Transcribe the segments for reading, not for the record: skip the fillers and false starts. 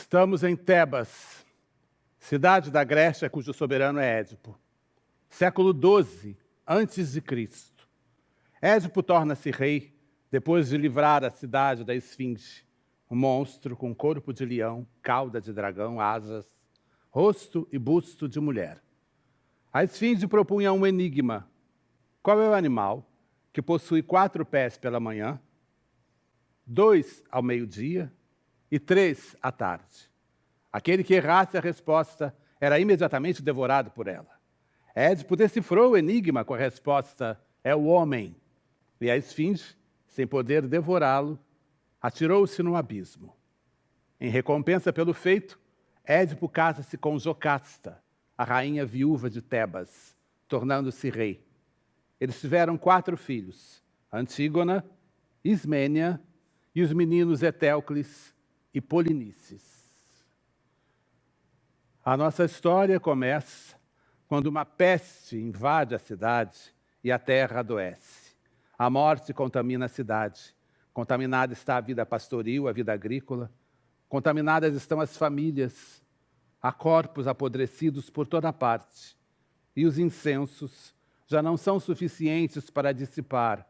Estamos em Tebas, cidade da Grécia cujo soberano é Édipo. Século XII a.C. Édipo torna-se rei depois de livrar a cidade da Esfinge, um monstro com corpo de leão, cauda de dragão, asas, rosto e busto de mulher. A Esfinge propunha um enigma. Qual é o animal que possui 4 pés pela manhã, 2 ao meio-dia e 3 à tarde? Aquele que errasse a resposta era imediatamente devorado por ela. Édipo decifrou o enigma com a resposta: é o homem. E a Esfinge, sem poder devorá-lo, atirou-se no abismo. Em recompensa pelo feito, Édipo casa-se com Jocasta, a rainha viúva de Tebas, tornando-se rei. Eles tiveram 4 filhos: Antígona, Ismênia e os meninos Etéocles e Polinices. A nossa história começa quando uma peste invade a cidade e a terra adoece. A morte contamina a cidade. Contaminada está a vida pastoril, a vida agrícola. Contaminadas estão as famílias. Há corpos apodrecidos por toda parte. E os incensos já não são suficientes para dissipar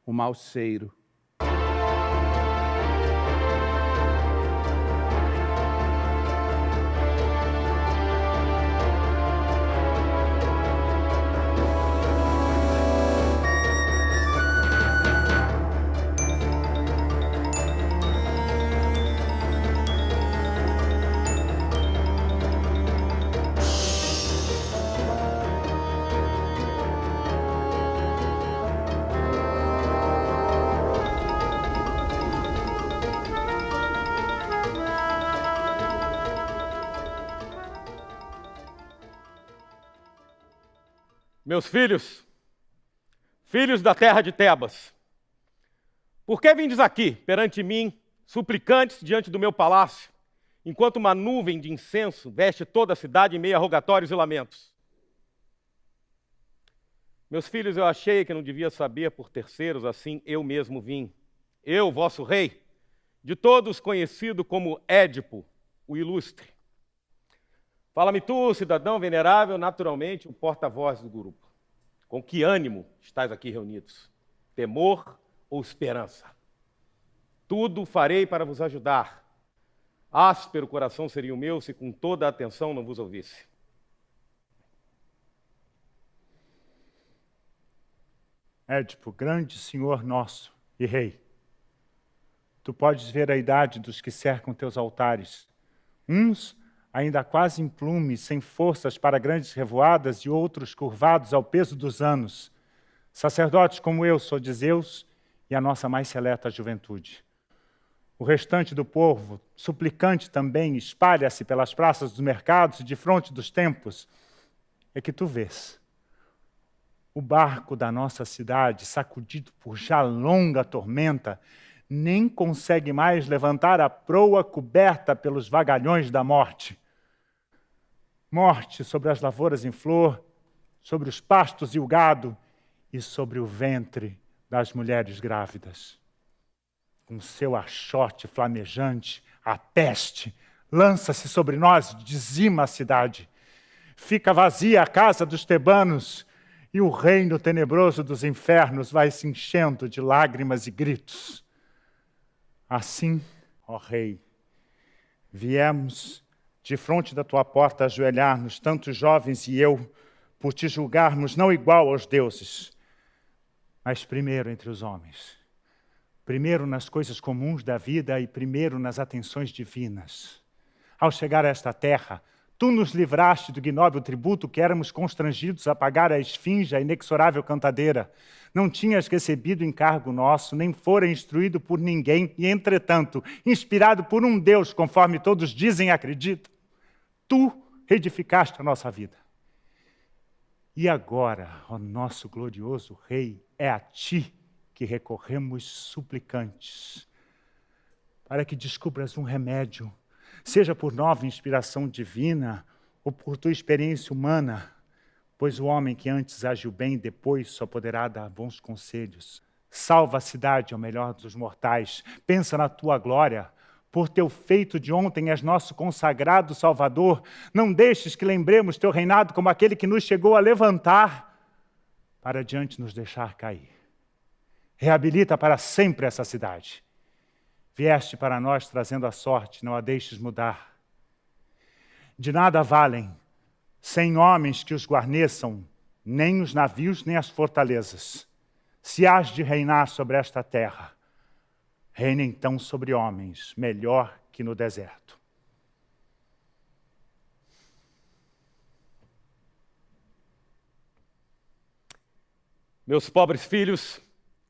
o mau cheiro. Meus filhos, filhos da terra de Tebas, por que vindes aqui perante mim, suplicantes diante do meu palácio, enquanto uma nuvem de incenso veste toda a cidade em meio a rogatórios e lamentos? Meus filhos, eu achei que não devia saber por terceiros, assim eu mesmo vim. Eu, vosso rei, de todos conhecido como Édipo, o ilustre. Fala-me tu, cidadão venerável, naturalmente o porta-voz do grupo. Com que ânimo estáis aqui reunidos? Temor ou esperança? Tudo farei para vos ajudar. Áspero coração seria o meu se com toda a atenção não vos ouvisse. Édipo, grande senhor nosso e rei, tu podes ver a idade dos que cercam teus altares. Uns ainda quase em plume, sem forças para grandes revoadas, e outros curvados ao peso dos anos. Sacerdotes como eu sou de Zeus e a nossa mais seleta juventude. O restante do povo, suplicante também, espalha-se pelas praças dos mercados e defronte dos templos. É que tu vês o barco da nossa cidade, sacudido por já longa tormenta, nem consegue mais levantar a proa coberta pelos vagalhões da morte. Morte sobre as lavouras em flor, sobre os pastos e o gado, e sobre o ventre das mulheres grávidas. Com seu achote flamejante, a peste lança-se sobre nós e dizima a cidade. Fica vazia a casa dos tebanos, e o reino tenebroso dos infernos vai se enchendo de lágrimas e gritos. Assim, ó rei, viemos de frente da tua porta ajoelhar-nos, tantos jovens e eu, por te julgarmos não igual aos deuses, mas primeiro entre os homens, primeiro nas coisas comuns da vida e primeiro nas atenções divinas. Ao chegar a esta terra, tu nos livraste do ignóbil tributo que éramos constrangidos a pagar à Esfinge, a inexorável cantadeira. Não tinhas recebido encargo nosso, nem fora instruído por ninguém, e, entretanto, inspirado por um Deus, conforme todos dizem e acreditam, tu reedificaste a nossa vida. E agora, ó nosso glorioso Rei, é a ti que recorremos suplicantes, para que descubras um remédio, seja por nova inspiração divina ou por tua experiência humana, pois o homem que antes agiu bem, depois só poderá dar bons conselhos. Salva a cidade ao melhor dos mortais, pensa na tua glória, Por teu feito de ontem és nosso consagrado Salvador. Não deixes que lembremos teu reinado como aquele que nos chegou a levantar, para adiante nos deixar cair. Reabilita para sempre essa cidade. Vieste para nós trazendo a sorte, não a deixes mudar. De nada valem, sem homens que os guarneçam, nem os navios, nem as fortalezas. Se hás de reinar sobre esta terra, reina então sobre homens, melhor que no deserto. Meus pobres filhos,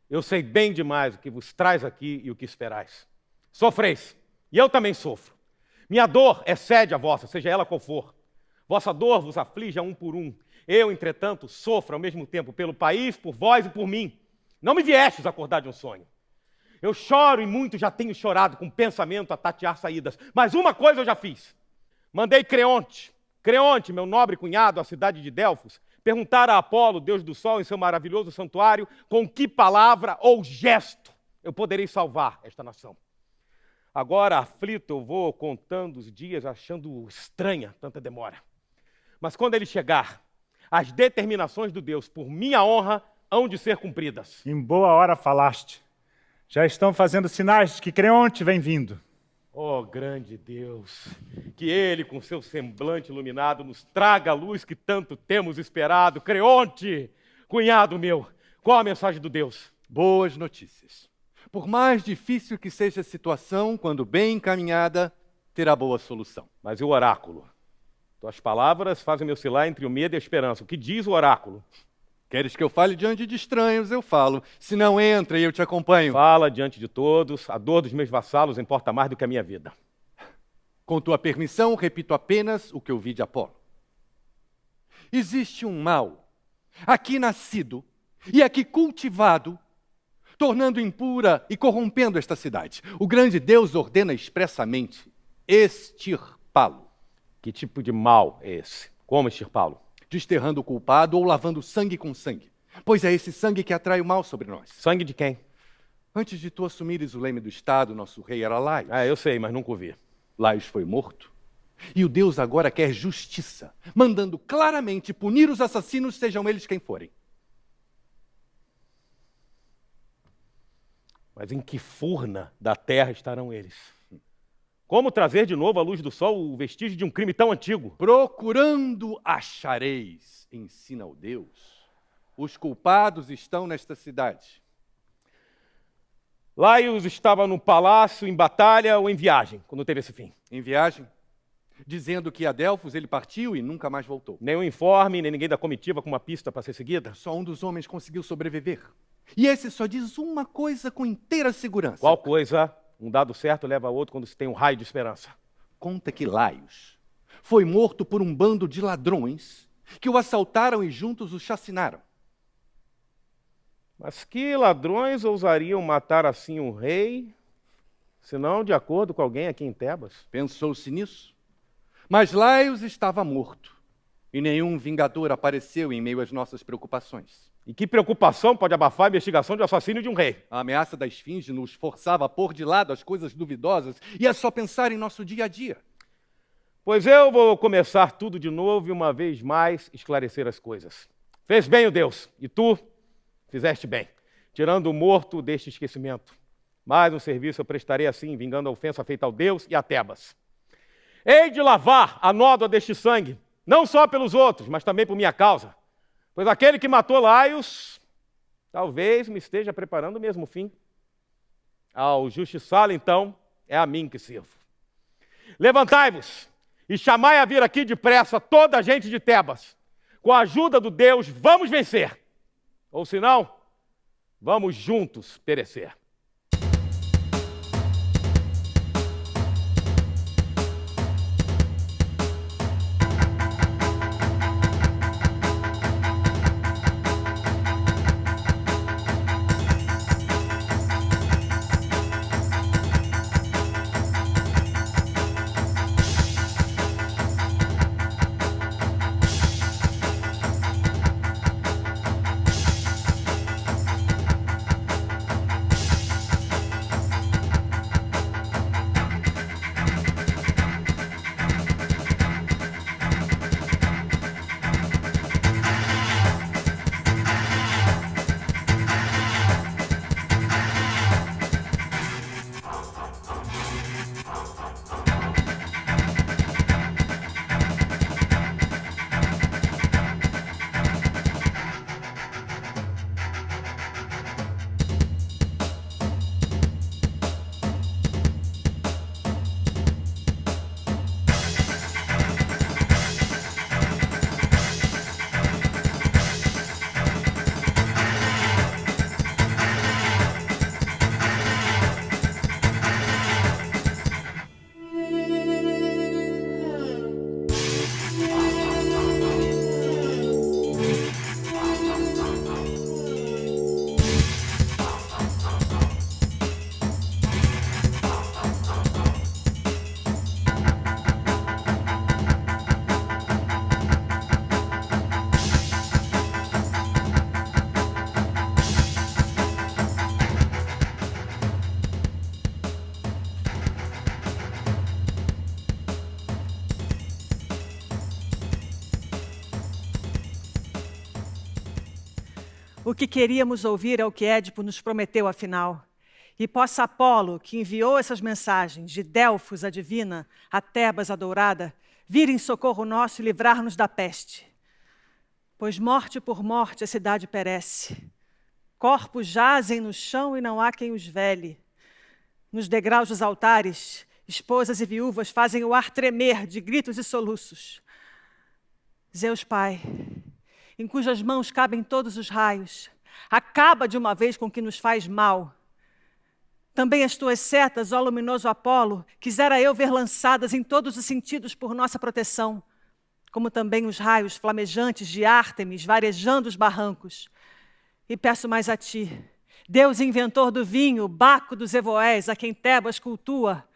eu sei bem demais o que vos traz aqui e o que esperais. Sofreis, e eu também sofro. Minha dor excede a vossa, seja ela qual for. Vossa dor vos aflige a um por um. Eu, entretanto, sofro ao mesmo tempo pelo país, por vós e por mim. Não me viestes acordar de um sonho. Eu choro e muito já tenho chorado com pensamento a tatear saídas. Mas uma coisa eu já fiz. Mandei Creonte, meu nobre cunhado, à cidade de Delfos, perguntar a Apolo, deus do sol, em seu maravilhoso santuário, com que palavra ou gesto eu poderei salvar esta nação. Agora, aflito, eu vou contando os dias, achando estranha tanta demora. Mas quando ele chegar, as determinações do Deus por minha honra hão de ser cumpridas. Em boa hora falaste. Já estão fazendo sinais de que Creonte vem vindo. Oh, grande Deus, que ele, com seu semblante iluminado, nos traga a luz que tanto temos esperado. Creonte, cunhado meu, qual a mensagem do Deus? Boas notícias. Por mais difícil que seja a situação, quando bem encaminhada, terá boa solução. Mas e o oráculo? Tuas palavras fazem-me oscilar entre o medo e a esperança. O que diz o oráculo? Queres que eu fale diante de estranhos? Eu falo. Se não, entra e eu te acompanho. Fala diante de todos. A dor dos meus vassalos importa mais do que a minha vida. Com tua permissão, repito apenas o que eu vi de Apolo. Existe um mal, aqui nascido e aqui cultivado, tornando impura e corrompendo esta cidade. O grande Deus ordena expressamente extirpá-lo. Que tipo de mal é esse? Como extirpá-lo? Desterrando o culpado ou lavando sangue com sangue. Pois é esse sangue que atrai o mal sobre nós. Sangue de quem? Antes de tu assumires o leme do Estado, nosso rei era Laios. Eu sei, mas nunca ouvi. Laios foi morto. E o Deus agora quer justiça, mandando claramente punir os assassinos, sejam eles quem forem. Mas em que furna da terra estarão eles? Como trazer de novo à luz do sol o vestígio de um crime tão antigo? Procurando achareis, ensina o Deus. Os culpados estão nesta cidade. Laios estava no palácio, em batalha ou em viagem, quando teve esse fim? Em viagem, dizendo que a Delfos ele partiu e nunca mais voltou. Nem um informe, nem ninguém da comitiva com uma pista para ser seguida? Só um dos homens conseguiu sobreviver. E esse só diz uma coisa com inteira segurança. Qual coisa? Um dado certo leva a outro quando se tem um raio de esperança. Conta que Laios foi morto por um bando de ladrões que o assaltaram e juntos o chacinaram. Mas que ladrões ousariam matar assim um rei, senão de acordo com alguém aqui em Tebas? Pensou-se nisso. Mas Laios estava morto e nenhum vingador apareceu em meio às nossas preocupações. E que preocupação pode abafar a investigação de assassínio de um rei? A ameaça da esfinge nos forçava a pôr de lado as coisas duvidosas e a só pensar em nosso dia a dia. Pois eu vou começar tudo de novo e uma vez mais esclarecer as coisas. Fez bem o Deus, e tu fizeste bem, tirando o morto deste esquecimento. Mais um serviço eu prestarei assim, vingando a ofensa feita ao Deus e a Tebas. Hei de lavar a nódoa deste sangue, não só pelos outros, mas também por minha causa. Pois aquele que matou Laios, talvez me esteja preparando o mesmo fim. Ao justiçá-lo, então, é a mim que sirvo. Levantai-vos e chamai a vir aqui depressa toda a gente de Tebas. Com a ajuda do Deus, vamos vencer. Ou senão, vamos juntos perecer. O que queríamos ouvir é o que Édipo nos prometeu, afinal. E possa Apolo, que enviou essas mensagens de Delfos a divina, a Tebas a dourada, vir em socorro nosso e livrar-nos da peste. Pois morte por morte a cidade perece. Corpos jazem no chão e não há quem os vele. Nos degraus dos altares, esposas e viúvas fazem o ar tremer de gritos e soluços. Zeus Pai, em cujas mãos cabem todos os raios, acaba de uma vez com o que nos faz mal. Também as tuas setas, ó luminoso Apolo, quisera eu ver lançadas em todos os sentidos por nossa proteção, como também os raios flamejantes de Ártemis varejando os barrancos. E peço mais a ti, Deus inventor do vinho, Baco dos Evoés, a quem Tebas cultua,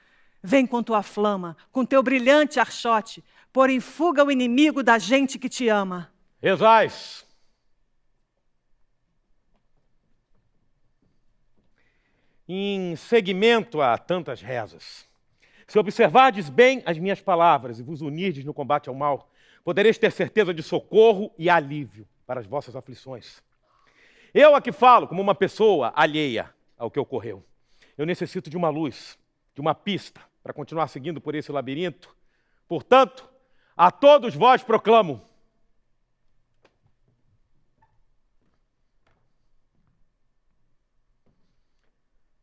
vem com tua flama, com teu brilhante archote, pôr em fuga o inimigo da gente que te ama. Rezais. Em seguimento a tantas rezas, se observardes bem as minhas palavras e vos unirdes no combate ao mal, podereis ter certeza de socorro e alívio para as vossas aflições. Eu aqui falo como uma pessoa alheia ao que ocorreu. Eu necessito de uma luz, de uma pista, para continuar seguindo por esse labirinto. Portanto, a todos vós proclamo: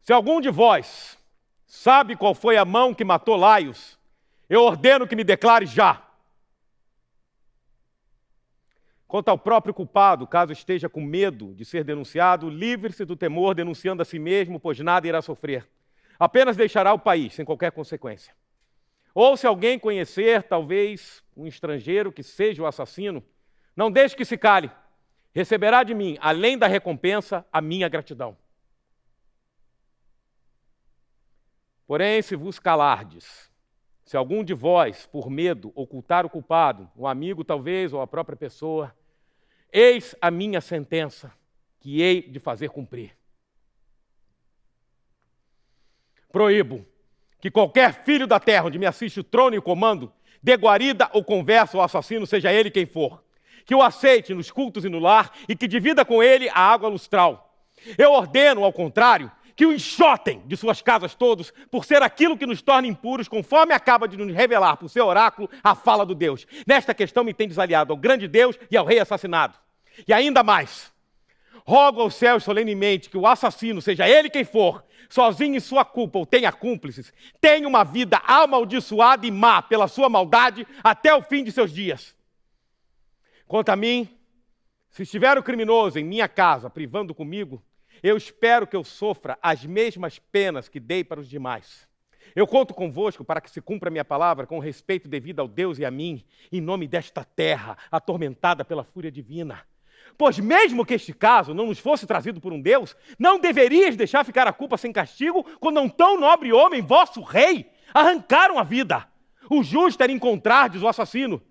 se algum de vós sabe qual foi a mão que matou Laios, eu ordeno que me declare já. Quanto ao próprio culpado, caso esteja com medo de ser denunciado, livre-se do temor denunciando a si mesmo, pois nada irá sofrer. Apenas deixará o país sem qualquer consequência. Ou se alguém conhecer, talvez, um estrangeiro que seja o assassino, não deixe que se cale. Receberá de mim, além da recompensa, a minha gratidão. Porém, se vos calardes, se algum de vós, por medo, ocultar o culpado, um amigo talvez, ou a própria pessoa, eis a minha sentença, que hei de fazer cumprir. Proíbo que qualquer filho da terra onde me assiste o trono e o comando, dê guarida ou conversa ao assassino, seja ele quem for, que o aceite nos cultos e no lar e que divida com ele a água lustral. Eu ordeno, ao contrário, que o enxotem de suas casas todos, por ser aquilo que nos torna impuros, conforme acaba de nos revelar por seu oráculo a fala do Deus. Nesta questão me tendes aliado ao grande Deus e ao rei assassinado. E ainda mais, rogo aos céus solenemente que o assassino, seja ele quem for, sozinho em sua culpa ou tenha cúmplices, tenha uma vida amaldiçoada e má pela sua maldade até o fim de seus dias. Quanto a mim, se estiver o criminoso em minha casa, privando comigo, eu espero que eu sofra as mesmas penas que dei para os demais. Eu conto convosco para que se cumpra a minha palavra com respeito devido ao Deus e a mim, em nome desta terra, atormentada pela fúria divina. Pois mesmo que este caso não nos fosse trazido por um Deus, não deverias deixar ficar a culpa sem castigo quando um tão nobre homem, vosso rei, arrancaram a vida. O justo era encontrardes o assassino.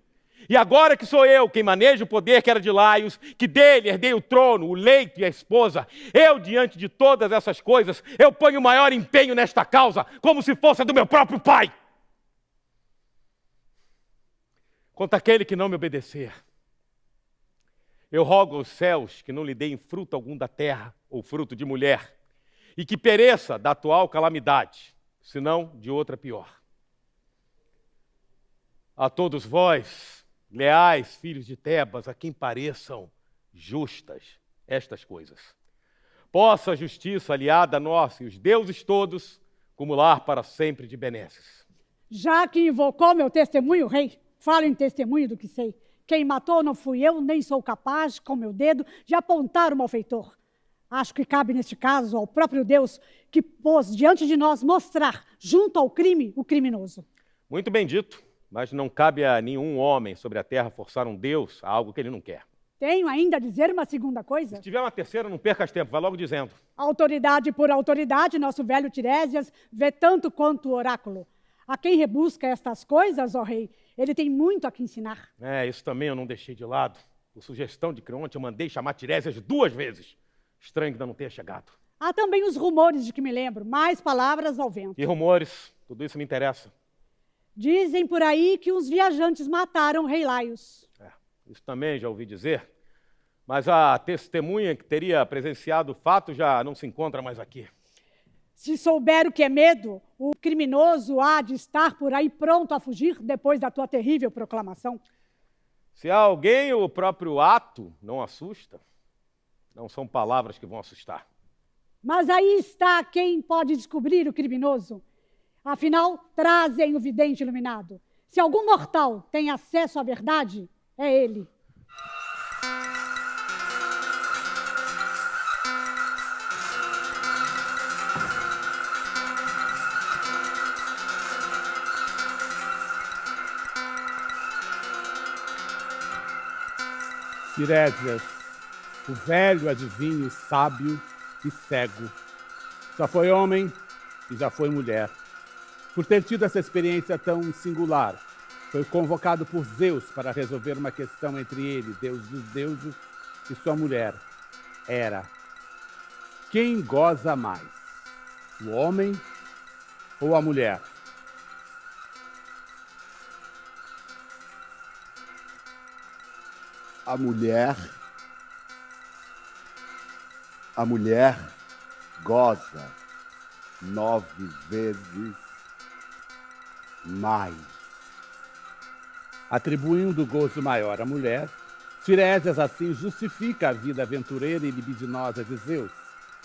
E agora que sou eu quem maneja o poder que era de Laios, que dele herdei o trono, o leito e a esposa, eu, diante de todas essas coisas, eu ponho o maior empenho nesta causa, como se fosse a do meu próprio pai. Quanto àquele que não me obedecer, eu rogo aos céus que não lhe deem fruto algum da terra, ou fruto de mulher, e que pereça da atual calamidade, senão de outra pior. A todos vós, leais filhos de Tebas, a quem pareçam justas estas coisas, possa a justiça aliada a nós e os deuses todos acumular para sempre de benesses. Já que invocou meu testemunho, rei, falo em testemunho do que sei. Quem matou não fui eu, nem sou capaz, com meu dedo, de apontar o malfeitor. Acho que cabe, neste caso, ao próprio Deus, que pôs diante de nós mostrar, junto ao crime, o criminoso. Muito bem dito, mas não cabe a nenhum homem sobre a terra forçar um Deus a algo que ele não quer. Tenho ainda a dizer uma segunda coisa? Se tiver uma terceira, não percas tempo, vai logo dizendo. Autoridade por autoridade, nosso velho Tiresias vê tanto quanto o oráculo. A quem rebusca estas coisas, ó rei, ele tem muito a que ensinar. Isso também eu não deixei de lado. Por sugestão de Creonte, eu mandei chamar Tiresias 2 vezes. Estranho que ainda não tenha chegado. Há também os rumores de que me lembro, mais palavras ao vento. E rumores, tudo isso me interessa. Dizem por aí que uns viajantes mataram o rei Laios. Isso também já ouvi dizer, Mas a testemunha que teria presenciado o fato já não se encontra mais aqui. Se souber o que é medo, o criminoso há de estar por aí pronto a fugir depois da tua terrível proclamação. Se há alguém, o próprio ato não assusta. Não são palavras que vão assustar. Mas aí está quem pode descobrir o criminoso. Afinal, trazem o vidente iluminado. Se algum mortal tem acesso à verdade, é ele. Tiresias, o velho adivinho, sábio e cego. Já foi homem e já foi mulher. Por ter tido essa experiência tão singular, foi convocado por Zeus para resolver uma questão entre ele, Deus dos deuses, e sua mulher, Hera. Quem goza mais, o homem ou a mulher? A mulher goza 9 vezes mais. Atribuindo o gozo maior à mulher, Tiresias assim justifica a vida aventureira e libidinosa de Zeus,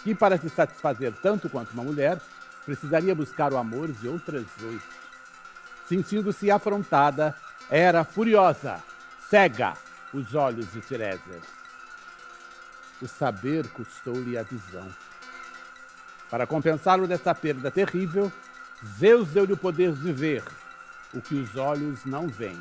que para se satisfazer tanto quanto uma mulher, precisaria buscar o amor de outras 8. Sentindo-se afrontada, Hera furiosa, cega os olhos de Tiresias. O saber custou-lhe a visão. Para compensá-lo dessa perda terrível, Zeus deu-lhe o poder de ver o que os olhos não veem.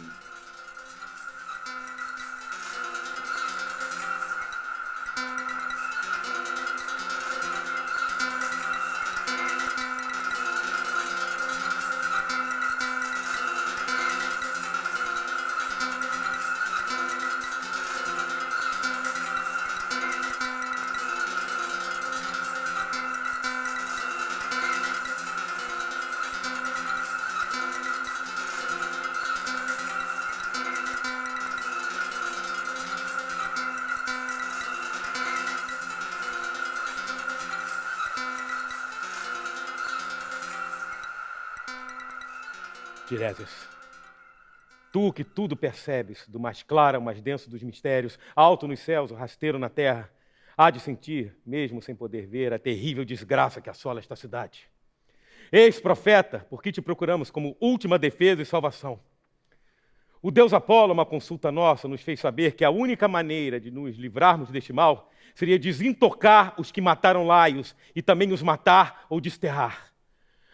Tiresias, tu que tudo percebes, do mais claro ao mais denso dos mistérios, alto nos céus, o rasteiro na terra, há de sentir, mesmo sem poder ver, a terrível desgraça que assola esta cidade. Eis, profeta, por que te procuramos como última defesa e salvação. O deus Apolo, uma consulta nossa, nos fez saber que a única maneira de nos livrarmos deste mal seria desintocar os que mataram Laios e também os matar ou desterrar.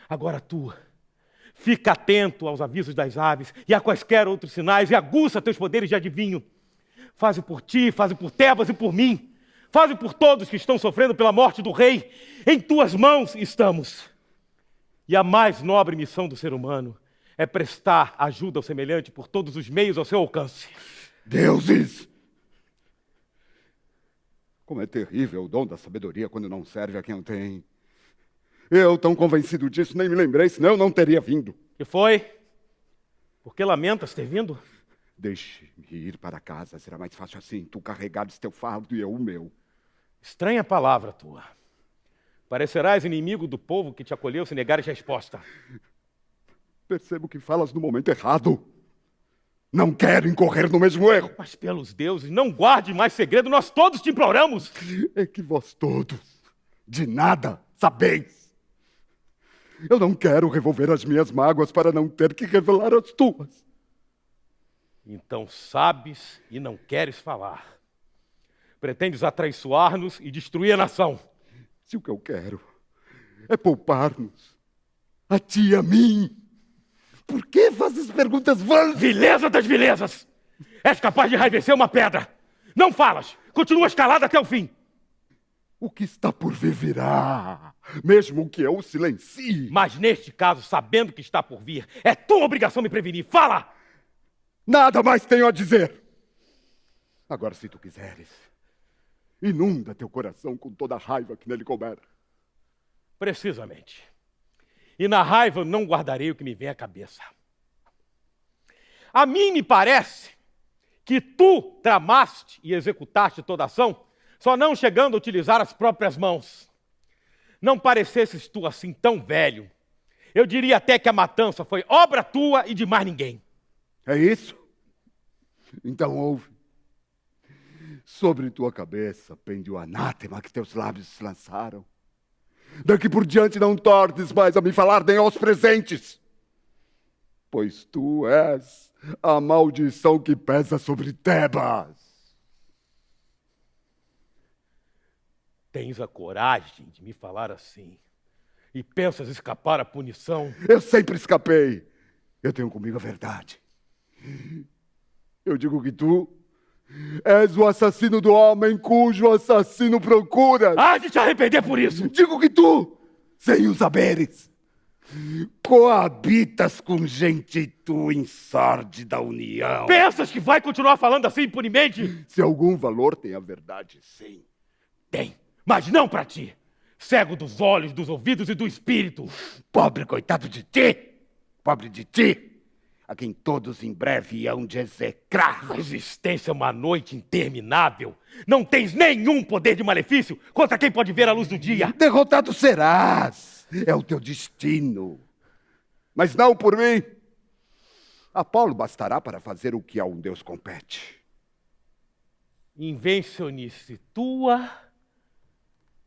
Agora tu, fica atento aos avisos das aves e a quaisquer outros sinais e aguça teus poderes de adivinho. Faze por ti, faze por Tebas e por mim. Faze por todos que estão sofrendo pela morte do rei. Em tuas mãos estamos. E a mais nobre missão do ser humano é prestar ajuda ao semelhante por todos os meios ao seu alcance. Deuses! Como é terrível o dom da sabedoria quando não serve a quem o tem. Eu, tão convencido disso, nem me lembrei, senão eu não teria vindo. Que foi? Por que lamentas ter vindo? Deixe-me ir para casa, será mais fácil assim. Tu carregares teu fardo e eu o meu. Estranha palavra tua. Parecerás inimigo do povo que te acolheu se negares resposta. Percebo que falas no momento errado. Não quero incorrer no mesmo erro. Mas pelos deuses, não guarde mais segredo, nós todos te imploramos. É que vós todos, de nada, sabeis. Eu não quero revolver as minhas mágoas para não ter que revelar as tuas. Então sabes e não queres falar. Pretendes atraiçoar-nos e destruir a nação. Se o que eu quero é poupar-nos, a ti e a mim, por que fazes perguntas vãs? Vileza das vilezas! És capaz de enraivecer uma pedra. Não falas, continuas calado até o fim. O que está por vir virá, mesmo que eu o silencie. Mas neste caso, sabendo que está por vir, é tua obrigação me prevenir. Fala! Nada mais tenho a dizer. Agora, se tu quiseres, inunda teu coração com toda a raiva que nele couber. Precisamente. E na raiva eu não guardarei o que me vem à cabeça. A mim me parece que tu tramaste e executaste toda a ação, só não chegando a utilizar as próprias mãos. Não parecesses tu assim tão velho. Eu diria até que a matança foi obra tua e de mais ninguém. É isso? Então ouve. Sobre tua cabeça pende o anátema que teus lábios lançaram. Daqui por diante não tornes mais a me falar nem aos presentes, pois tu és a maldição que pesa sobre Tebas. Tens a coragem de me falar assim e pensas escapar à punição? Eu sempre escapei. Eu tenho comigo a verdade. Eu digo que tu és o assassino do homem cujo assassino procura. Há de te arrepender por isso! Digo que tu, sem o saberes, coabitas com gente tu em sórdida união. Pensas que vai continuar falando assim impunemente? Se algum valor tem a verdade, sim. Tem, mas não para ti. Cego dos olhos, dos ouvidos e do espírito. Pobre coitado de ti, pobre de ti, a quem todos em breve hão de execrar. A existência é uma noite interminável. Não tens nenhum poder de malefício contra quem pode ver a luz do dia. Derrotado serás, é o teu destino. Mas não por mim. Apolo bastará para fazer o que a um deus compete. Invencionice tua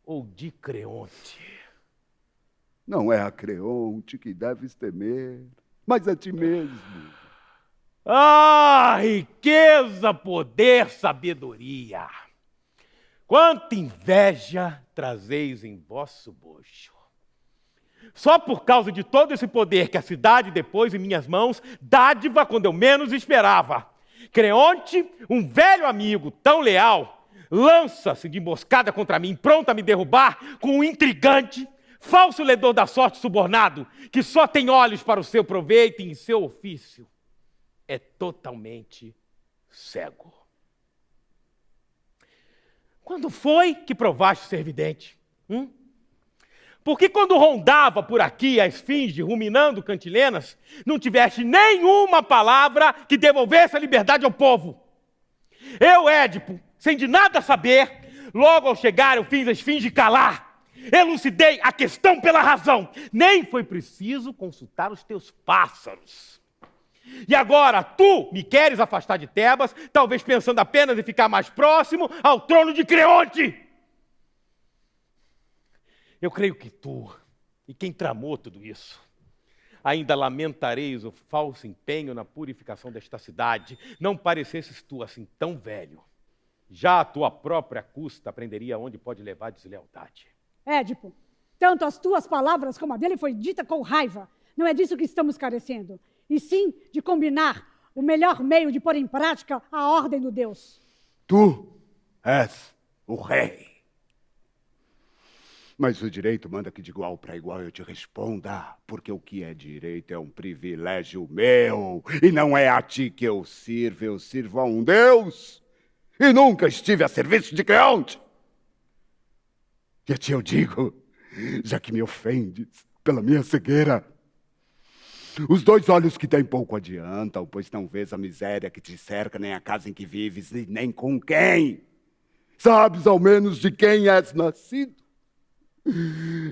ou de Creonte? Não é a Creonte que deves temer, mas a ti mesmo. Ah, riqueza, poder, sabedoria! Quanta inveja trazeis em vosso bojo! Só por causa de todo esse poder que a cidade depôs em minhas mãos, dádiva quando eu menos esperava. Creonte, um velho amigo tão leal, lança-se de emboscada contra mim, pronto a me derrubar, com um intrigante, falso ledor da sorte subornado, que só tem olhos para o seu proveito e em seu ofício é totalmente cego. Quando foi que provaste ser vidente? Porque quando rondava por aqui a esfinge, ruminando cantilenas, não tiveste nenhuma palavra que devolvesse a liberdade ao povo. Eu, Édipo, sem de nada saber, logo ao chegar eu fiz a esfinge calar. Elucidei a questão pela razão. Nem foi preciso consultar os teus pássaros. E agora tu me queres afastar de Tebas, talvez pensando apenas em ficar mais próximo ao trono de Creonte. Eu creio que tu, e quem tramou tudo isso, ainda lamentareis o falso empenho na purificação desta cidade. Não parecesses tu assim tão velho. Já a tua própria custa aprenderia onde pode levar a deslealdade. Édipo, tanto as tuas palavras como a dele foi dita com raiva. Não é disso que estamos carecendo, e sim de combinar o melhor meio de pôr em prática a ordem do Deus. Tu és o rei. Mas o direito manda que de igual para igual eu te responda, porque o que é direito é um privilégio meu, e não é a ti que eu sirvo a um Deus, e nunca estive a serviço de Creonte. E a ti eu digo, já que me ofendes pela minha cegueira, os 2 olhos que têm pouco adiantam, pois não vês a miséria que te cerca, nem a casa em que vives, e nem com quem. Sabes ao menos de quem és nascido?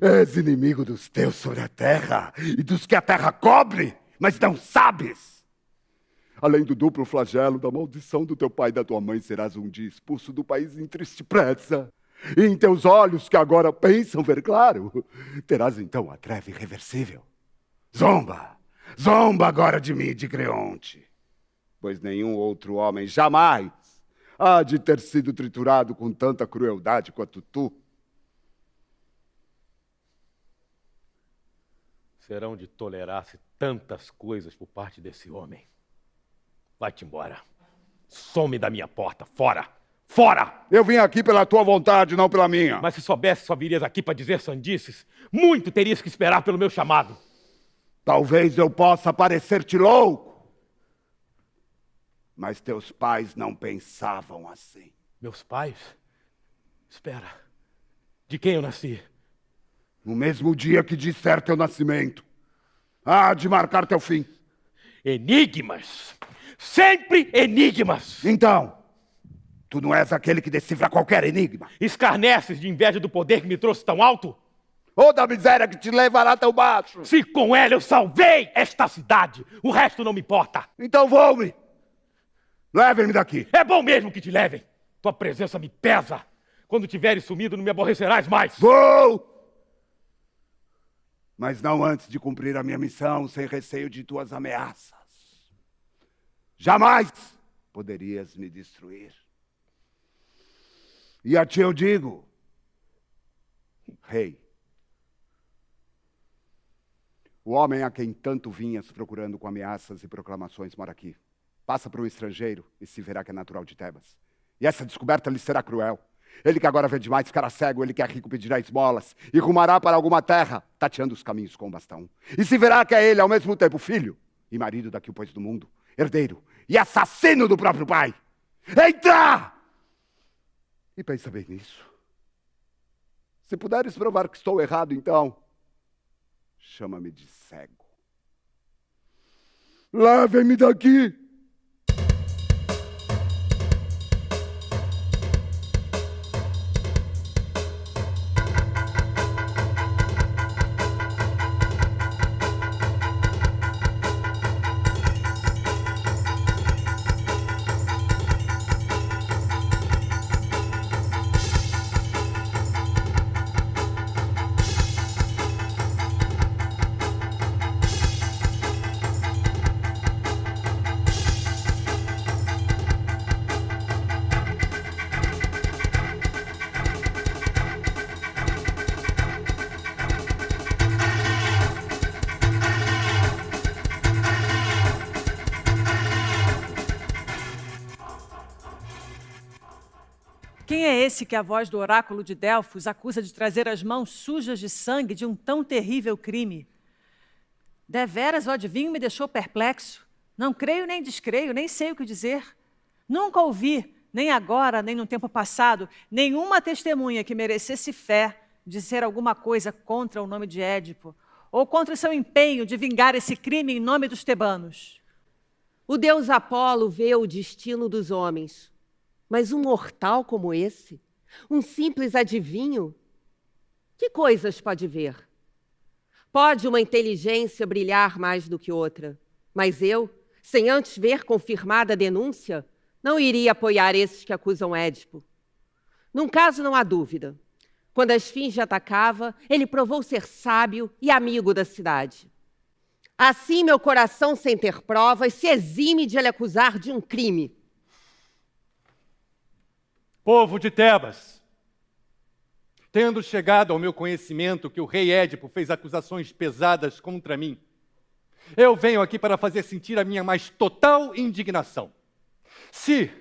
És inimigo dos teus sobre a terra e dos que a terra cobre, mas não sabes. Além do duplo flagelo da maldição do teu pai e da tua mãe, serás um dia expulso do país em triste pressa. E em teus olhos, que agora pensam ver claro, terás então a treva irreversível. Zomba agora de mim, de Creonte, pois nenhum outro homem jamais há de ter sido triturado com tanta crueldade quanto tu. Serão de tolerar-se tantas coisas por parte desse homem. Vai-te embora. Some da minha porta. Fora! Fora! Eu vim aqui pela tua vontade, não pela minha. Mas se soubesse, só virias aqui para dizer sandices. Muito terias que esperar pelo meu chamado. Talvez eu possa parecer-te louco, mas teus pais não pensavam assim. Meus pais? Espera. De quem eu nasci? No mesmo dia que disser teu nascimento, há de marcar teu fim. Enigmas! Sempre enigmas. Então, tu não és aquele que decifra qualquer enigma. Escarneces de inveja do poder que me trouxe tão alto? Ou da miséria que te levará tão baixo. Se com ela eu salvei esta cidade, o resto não me importa. Então vou-me. Levem-me daqui. É bom mesmo que te levem. Tua presença me pesa. Quando tiveres sumido, não me aborrecerás mais. Vou! Mas não antes de cumprir a minha missão, sem receio de tuas ameaças. Jamais poderias me destruir. E a ti eu digo, rei, o homem a quem tanto vinhas procurando com ameaças e proclamações mora aqui. Passa para um estrangeiro e se verá que é natural de Tebas. E essa descoberta lhe será cruel. Ele que agora vê demais ficará cego, ele que é rico pedirá esmolas e rumará para alguma terra, tateando os caminhos com o bastão. E se verá que é ele, ao mesmo tempo, filho e marido da que o pôs do mundo, herdeiro e assassino do próprio pai. Entra! E pensa bem nisso. Se puderes provar que estou errado, então, chama-me de cego. Levem-me daqui! Quem é esse que a voz do oráculo de Delfos acusa de trazer as mãos sujas de sangue de um tão terrível crime? Deveras o adivinho me deixou perplexo. Não creio nem descreio, nem sei o que dizer. Nunca ouvi, nem agora, nem no tempo passado, nenhuma testemunha que merecesse fé dizer alguma coisa contra o nome de Édipo, ou contra o seu empenho de vingar esse crime em nome dos tebanos. O deus Apolo vê o destino dos homens. Mas um mortal como esse, um simples adivinho, que coisas pode ver? Pode uma inteligência brilhar mais do que outra, mas eu, sem antes ver confirmada a denúncia, não iria apoiar esses que acusam Édipo. Num caso não há dúvida. Quando a esfinge atacava, ele provou ser sábio e amigo da cidade. Assim, meu coração, sem ter provas, se exime de lhe acusar de um crime. Povo de Tebas, tendo chegado ao meu conhecimento que o rei Édipo fez acusações pesadas contra mim, eu venho aqui para fazer sentir a minha mais total indignação. Se,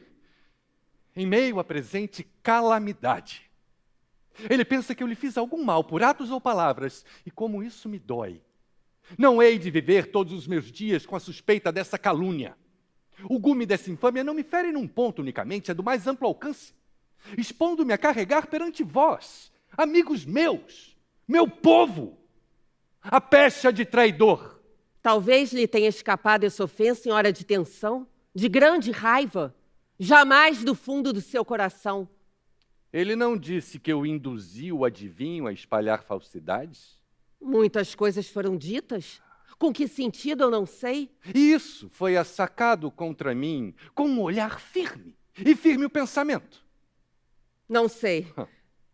em meio à presente calamidade, ele pensa que eu lhe fiz algum mal por atos ou palavras, e como isso me dói, não hei de viver todos os meus dias com a suspeita dessa calúnia. O gume dessa infâmia não me fere num ponto unicamente, é do mais amplo alcance, expondo-me a carregar perante vós, amigos meus, meu povo, a pecha de traidor. Talvez lhe tenha escapado essa ofensa em hora de tensão, de grande raiva, jamais do fundo do seu coração. Ele não disse que eu induzi o adivinho a espalhar falsidades? Muitas coisas foram ditas. Com que sentido eu não sei. Isso foi assacado contra mim com um olhar firme, e firme o pensamento. Não sei.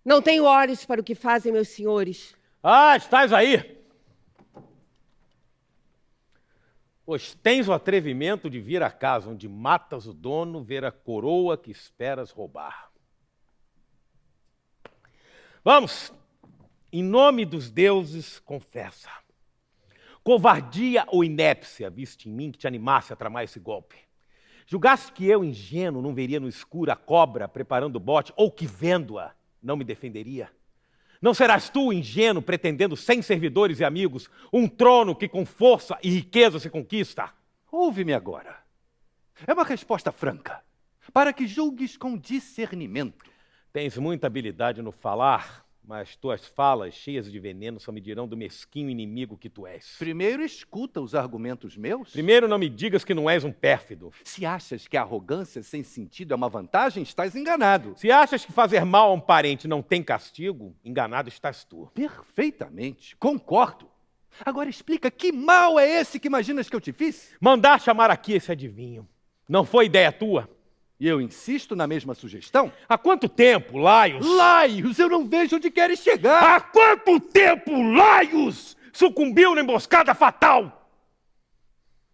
Não tenho olhos para o que fazem meus senhores. Ah, estás aí! Pois tens o atrevimento de vir à casa onde matas o dono, ver a coroa que esperas roubar. Vamos! Em nome dos deuses, confessa. Covardia ou inépcia viste em mim que te animasse a tramar esse golpe? Julgaste que eu, ingênuo, não veria no escuro a cobra preparando o bote, ou que, vendo-a, não me defenderia? Não serás tu, ingênuo, pretendendo, sem servidores e amigos, um trono que com força e riqueza se conquista? Ouve-me agora. É uma resposta franca, para que julgues com discernimento. Tens muita habilidade no falar, Mas tuas falas, cheias de veneno, só me dirão do mesquinho inimigo que tu és. Primeiro escuta os argumentos meus. Primeiro, não me digas que não és um pérfido. Se achas que a arrogância sem sentido é uma vantagem, estás enganado. Se achas que fazer mal a um parente não tem castigo, enganado estás tu. Perfeitamente, concordo. Agora explica, que mal é esse que imaginas que eu te fiz? Mandar chamar aqui esse adivinho. Não foi ideia tua? E eu insisto na mesma sugestão? Há quanto tempo, Laios? Laios, eu não vejo onde queres chegar. Há quanto tempo, Laios, sucumbiu na emboscada fatal?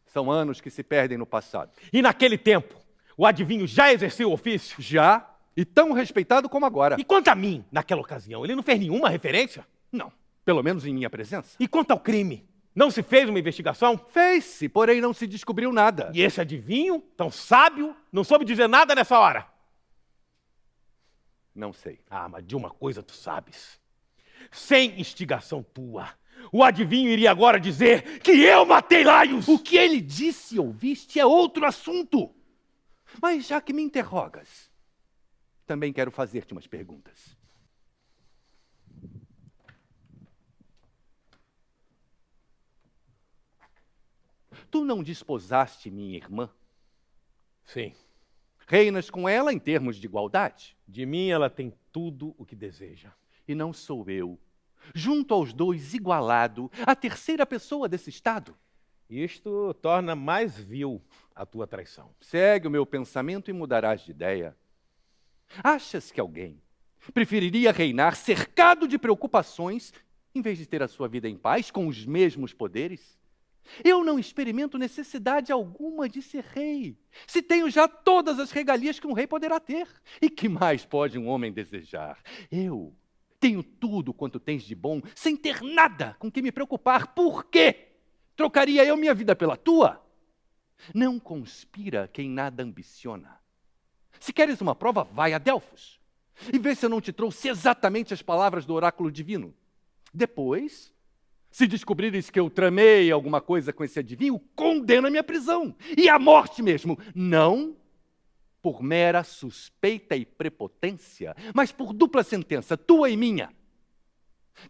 São anos que se perdem no passado. E naquele tempo, o adivinho já exerceu o ofício? Já, e tão respeitado como agora. E quanto a mim, naquela ocasião, ele não fez nenhuma referência? Não, pelo menos em minha presença. E quanto ao crime? Não se fez uma investigação? Fez-se, porém não se descobriu nada. E esse adivinho, tão sábio, não soube dizer nada nessa hora? Não sei. Ah, mas de uma coisa tu sabes. Sem instigação tua, o adivinho iria agora dizer que eu matei Laios! O que ele disse e ouviste é outro assunto. Mas já que me interrogas, também quero fazer-te umas perguntas. Tu não desposaste minha irmã? Sim. Reinas com ela em termos de igualdade? De mim ela tem tudo o que deseja. E não sou eu, junto aos dois igualado, a terceira pessoa desse estado? Isto torna mais vil a tua traição. Segue o meu pensamento e mudarás de ideia. Achas que alguém preferiria reinar cercado de preocupações em vez de ter a sua vida em paz com os mesmos poderes? Eu não experimento necessidade alguma de ser rei, se tenho já todas as regalias que um rei poderá ter. E que mais pode um homem desejar? Eu tenho tudo quanto tens de bom, sem ter nada com que me preocupar. Por quê? Trocaria eu minha vida pela tua? Não conspira quem nada ambiciona. Se queres uma prova, vai a Delfos e vê se eu não te trouxe exatamente as palavras do oráculo divino. Depois, se descobrires que eu tramei alguma coisa com esse adivinho, condena-me à prisão e à morte mesmo. Não por mera suspeita e prepotência, mas por dupla sentença, tua e minha.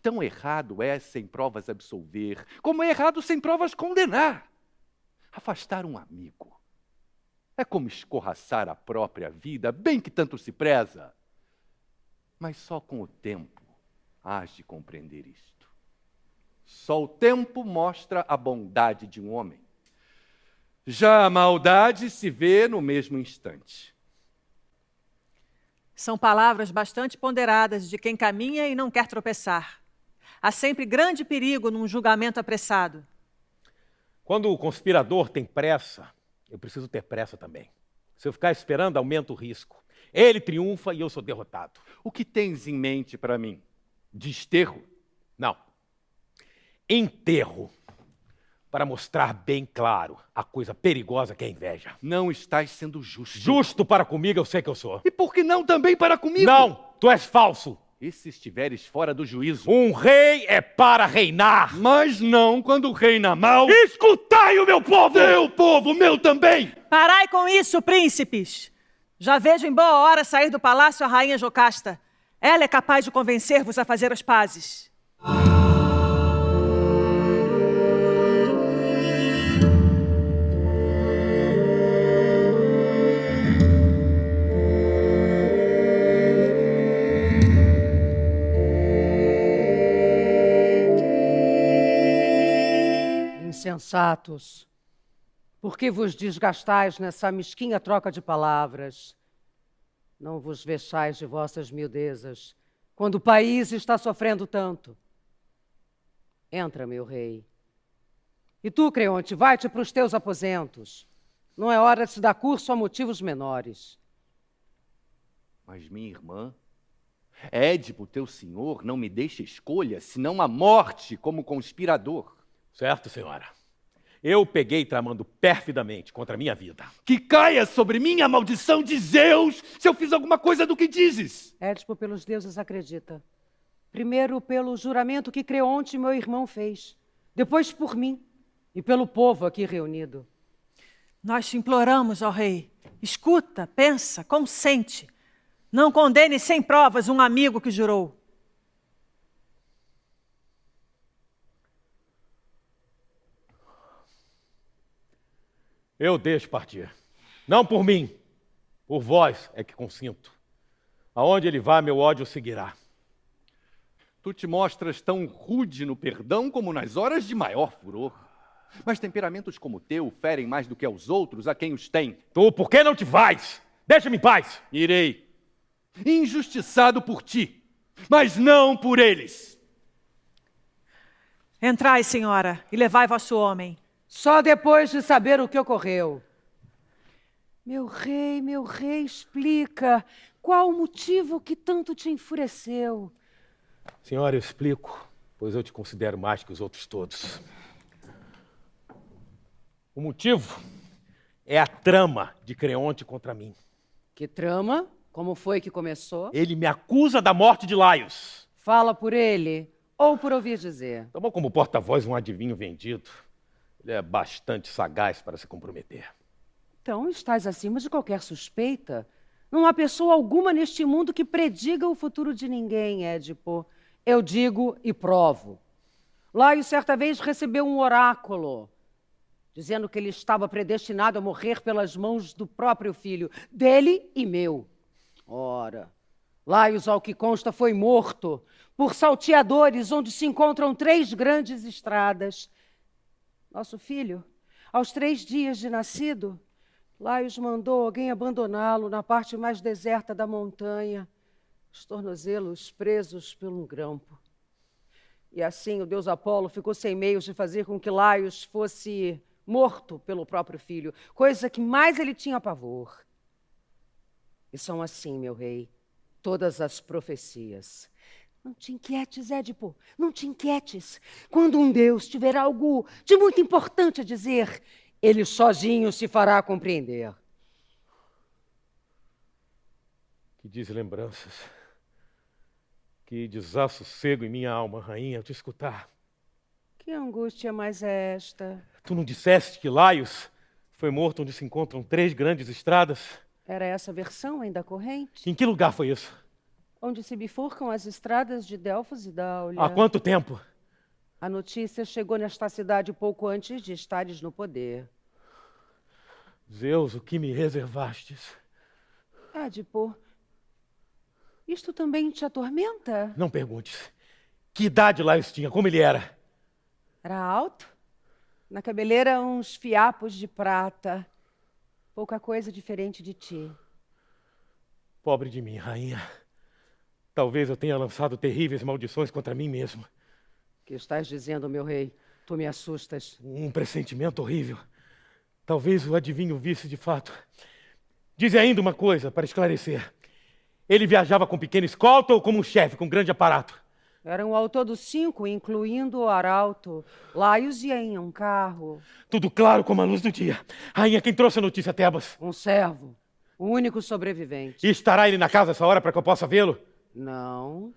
Tão errado é sem provas absolver, como é errado sem provas condenar. Afastar um amigo é como escorraçar a própria vida, bem que tanto se preza. Mas só com o tempo hás de compreender isto. Só o tempo mostra a bondade de um homem. Já a maldade se vê no mesmo instante. São palavras bastante ponderadas de quem caminha e não quer tropeçar. Há sempre grande perigo num julgamento apressado. Quando o conspirador tem pressa, eu preciso ter pressa também. Se eu ficar esperando, aumenta o risco. Ele triunfa e eu sou derrotado. O que tens em mente para mim? Desterro? Não. Enterro. Para mostrar bem claro a coisa perigosa que é a inveja. Não estás sendo justo. Justo para comigo, eu sei que eu sou. E por que não também para comigo? Não, tu és falso. E se estiveres fora do juízo? Um rei é para reinar. Mas não quando reina mal. Escutai o meu povo! Teu povo, meu também! Parai com isso, príncipes! Já vejo em boa hora sair do palácio a rainha Jocasta. Ela é capaz de convencer-vos a fazer as pazes. Insensatos, por que vos desgastais nessa mesquinha troca de palavras? Não vos vexais de vossas miudezas, quando o país está sofrendo tanto. Entra, meu rei. E tu, Creonte, vai-te para os teus aposentos. Não é hora de se dar curso a motivos menores. Mas minha irmã, Édipo, teu senhor, não me deixa escolha, senão a morte como conspirador. Certo, senhora. Eu peguei tramando perfidamente contra a minha vida. Que caia sobre mim a maldição de Zeus se eu fiz alguma coisa do que dizes. Édipo, pelos deuses, acredita. Primeiro pelo juramento que Creonte, meu irmão, fez. Depois por mim e pelo povo aqui reunido. Nós te imploramos, ó rei. Escuta, pensa, consente. Não condene sem provas um amigo que jurou. Eu deixo partir. Não por mim, por vós é que consinto. Aonde ele vá, meu ódio seguirá. Tu te mostras tão rude no perdão como nas horas de maior furor. Mas temperamentos como o teu ferem mais do que aos outros a quem os tem. Tu, por que não te vais? Deixa-me em paz. Irei. Injustiçado por ti, mas não por eles. Entrai, senhora, e levai vosso homem. Só depois de saber o que ocorreu. Meu rei, explica. Qual o motivo que tanto te enfureceu? Senhora, eu explico, pois eu te considero mais que os outros todos. O motivo é a trama de Creonte contra mim. Que trama? Como foi que começou? Ele me acusa da morte de Laios. Fala por ele, ou por ouvir dizer. Tomou como porta-voz um adivinho vendido. Ele é bastante sagaz para se comprometer. Então estás acima de qualquer suspeita. Não há pessoa alguma neste mundo que prediga o futuro de ninguém, Édipo. Eu digo e provo. Laio certa vez recebeu um oráculo, dizendo que ele estava predestinado a morrer pelas mãos do próprio filho, dele e meu. Ora, Laios, ao que consta, foi morto por salteadores, onde se encontram 3 grandes estradas. Nosso filho, aos 3 dias de nascido, Laios mandou alguém abandoná-lo na parte mais deserta da montanha, os tornozelos presos por um grampo. E assim o deus Apolo ficou sem meios de fazer com que Laios fosse morto pelo próprio filho, coisa que mais ele tinha pavor. E são assim, meu rei, todas as profecias. Não te inquietes, Édipo, não te inquietes. Quando um deus tiver algo de muito importante a dizer, ele sozinho se fará compreender. Que deslembranças, que desassossego em minha alma, rainha, ao te escutar. Que angústia mais é esta? Tu não disseste que Laios foi morto onde se encontram 3 grandes estradas? Era essa a versão ainda corrente? Em que lugar foi isso? Onde se bifurcam as estradas de Delfos e Dáulia. Há quanto tempo? A notícia chegou nesta cidade pouco antes de estares no poder. Zeus, o que me reservastes? Édipo, isto também te atormenta? Não perguntes. Que idade Laios tinha? Como ele era? Era alto? Na cabeleira, uns fiapos de prata. Pouca coisa diferente de ti. Pobre de mim, rainha. Talvez eu tenha lançado terríveis maldições contra mim mesmo. O que estás dizendo, meu rei? Tu me assustas. Um pressentimento horrível. Talvez o adivinho visse de fato. Dize ainda uma coisa para esclarecer. Ele viajava com pequena escolta ou como um chefe com grande aparato? Eram ao todo 5, incluindo o arauto. Laios ia em um carro. Tudo claro como a luz do dia. Rainha, quem trouxe a notícia a Tebas? Um servo. O único sobrevivente. E estará ele na casa essa hora para que eu possa vê-lo? Não.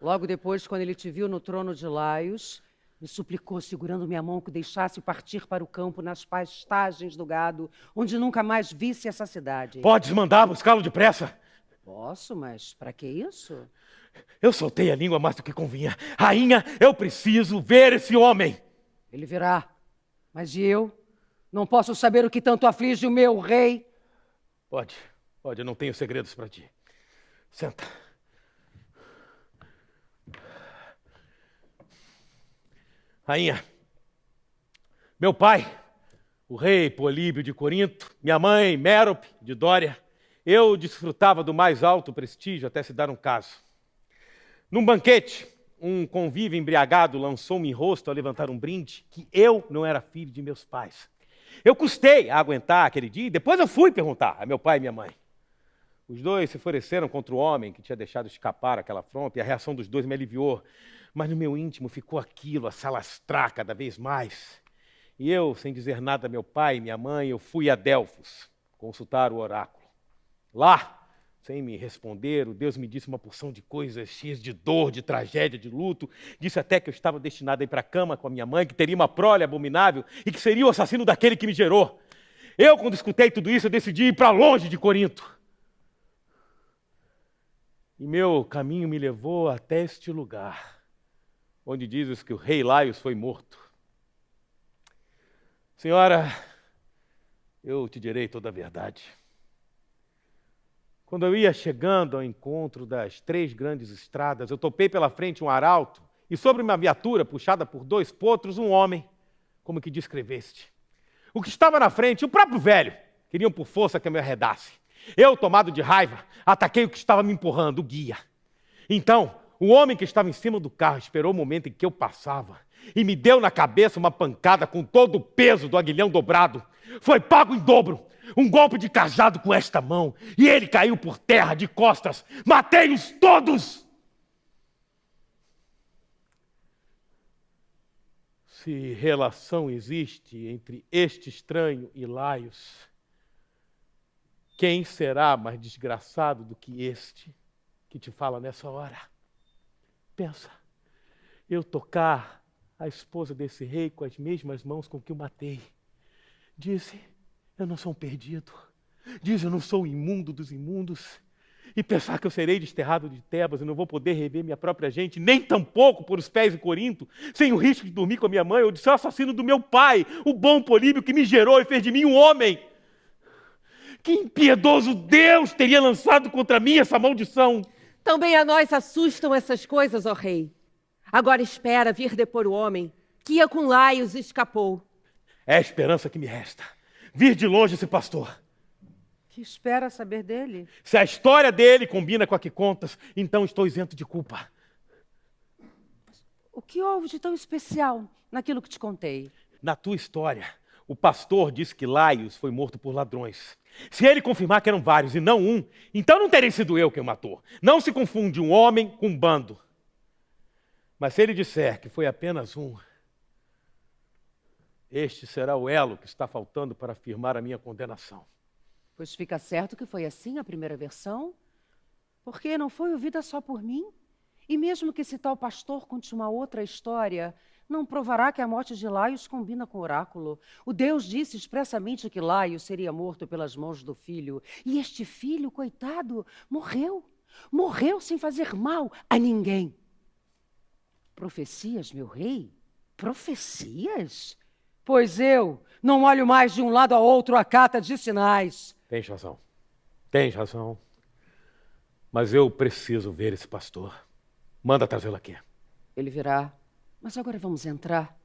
Logo depois, quando ele te viu no trono de Laios, me suplicou, segurando minha mão, que deixasse partir para o campo nas pastagens do gado, onde nunca mais visse essa cidade. Podes mandar buscá-lo depressa? Posso, mas para que isso? Eu soltei a língua mais do que convinha. Rainha, eu preciso ver esse homem. Ele virá. Mas e eu? Não posso saber o que tanto aflige o meu rei? Pode, eu não tenho segredos para ti. Senta. Rainha, meu pai, o rei Políbio de Corinto, minha mãe, Mérope de Dória, eu desfrutava do mais alto prestígio até se dar um caso. Num banquete, um convívio embriagado lançou-me em rosto a levantar um brinde que eu não era filho de meus pais. Eu custei a aguentar aquele dia e depois eu fui perguntar a meu pai e minha mãe. Os dois se enfureceram contra o homem que tinha deixado escapar aquela afronta e a reação dos dois me aliviou. Mas no meu íntimo ficou aquilo a se alastrar cada vez mais. E eu, sem dizer nada a meu pai e minha mãe, eu fui a Delfos consultar o oráculo. Lá, sem me responder, o Deus me disse uma porção de coisas cheias de dor, de tragédia, de luto. Disse até que eu estava destinado a ir para a cama com a minha mãe, que teria uma prole abominável e que seria o assassino daquele que me gerou. Eu, quando escutei tudo isso, eu decidi ir para longe de Corinto. E meu caminho me levou até este lugar, onde dizes que o rei Laios foi morto. Senhora, Eu te direi toda a verdade. Quando eu ia chegando ao encontro das 3 grandes estradas, eu topei pela frente um arauto e sobre uma viatura puxada por 2 potros, um homem, como que descreveste. O que estava na frente, o próprio velho, queriam por força que eu me arredasse. Eu, tomado de raiva, ataquei o que estava me empurrando, o guia. Então, o homem que estava em cima do carro esperou o momento em que eu passava e me deu na cabeça uma pancada com todo o peso do aguilhão dobrado. Foi pago em dobro, um golpe de cajado com esta mão, e ele caiu por terra de costas. Matei-os todos! Se relação existe entre este estranho e Laios, quem será mais desgraçado do que este que te fala nessa hora? Pensa, eu tocar a esposa desse rei com as mesmas mãos com que o matei. Disse, eu não sou um perdido. Diz, eu não sou o imundo dos imundos. E pensar que eu serei desterrado de Tebas e não vou poder rever minha própria gente, nem tampouco por os pés de Corinto, sem o risco de dormir com a minha mãe ou de ser o assassino do meu pai, o bom Políbio que me gerou e fez de mim um homem. Que impiedoso Deus teria lançado contra mim essa maldição! Também a nós assustam essas coisas, ó rei. Agora espera vir depor o homem que ia com Laios e escapou. É a esperança que me resta. Vir de longe esse pastor. Que espera saber dele? Se a história dele combina com a que contas, então estou isento de culpa. O que houve de tão especial naquilo que te contei? Na tua história, o pastor disse que Laios foi morto por ladrões. Se ele confirmar que eram vários e não um, então não terei sido eu quem o matou. Não se confunde um homem com um bando. Mas se ele disser que foi apenas um, este será o elo que está faltando para afirmar a minha condenação. Pois fica certo que foi assim a primeira versão, porque não foi ouvida só por mim. E mesmo que esse tal pastor conte uma outra história, não provará que a morte de Laios combina com o oráculo. O Deus disse expressamente que Laios seria morto pelas mãos do filho. E este filho, coitado, morreu. Morreu sem fazer mal a ninguém. Profecias, meu rei? Profecias? Pois eu não olho mais de um lado a outro a cata de sinais. Tens razão. Tens razão. Mas eu preciso ver esse pastor. Manda trazê-lo aqui. Ele virá. Mas agora vamos entrar.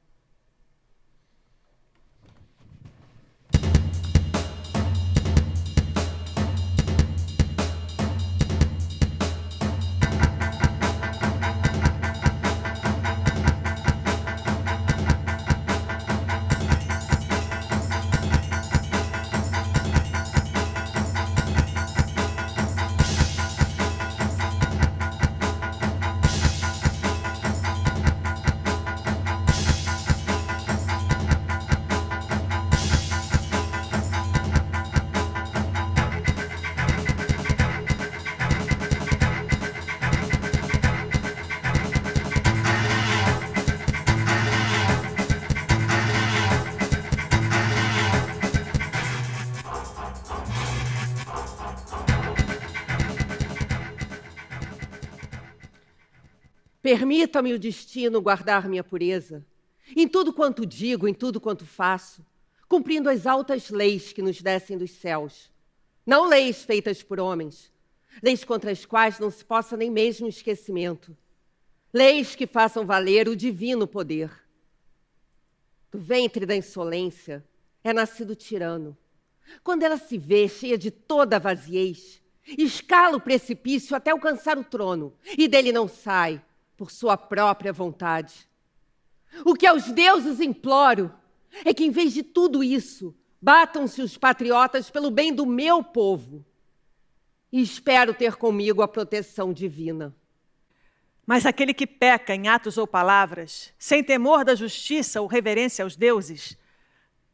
Permita-me o destino guardar minha pureza, em tudo quanto digo, em tudo quanto faço, cumprindo as altas leis que nos descem dos céus. Não leis feitas por homens, leis contra as quais não se possa nem mesmo esquecimento. Leis que façam valer o divino poder. Do ventre da insolência é nascido o tirano. Quando ela se vê cheia de toda a vaziez, escala o precipício até alcançar o trono, e dele não sai, por sua própria vontade. O que aos deuses imploro é que, em vez de tudo isso, batam-se os patriotas pelo bem do meu povo. E espero ter comigo a proteção divina. Mas aquele que peca em atos ou palavras, sem temor da justiça ou reverência aos deuses,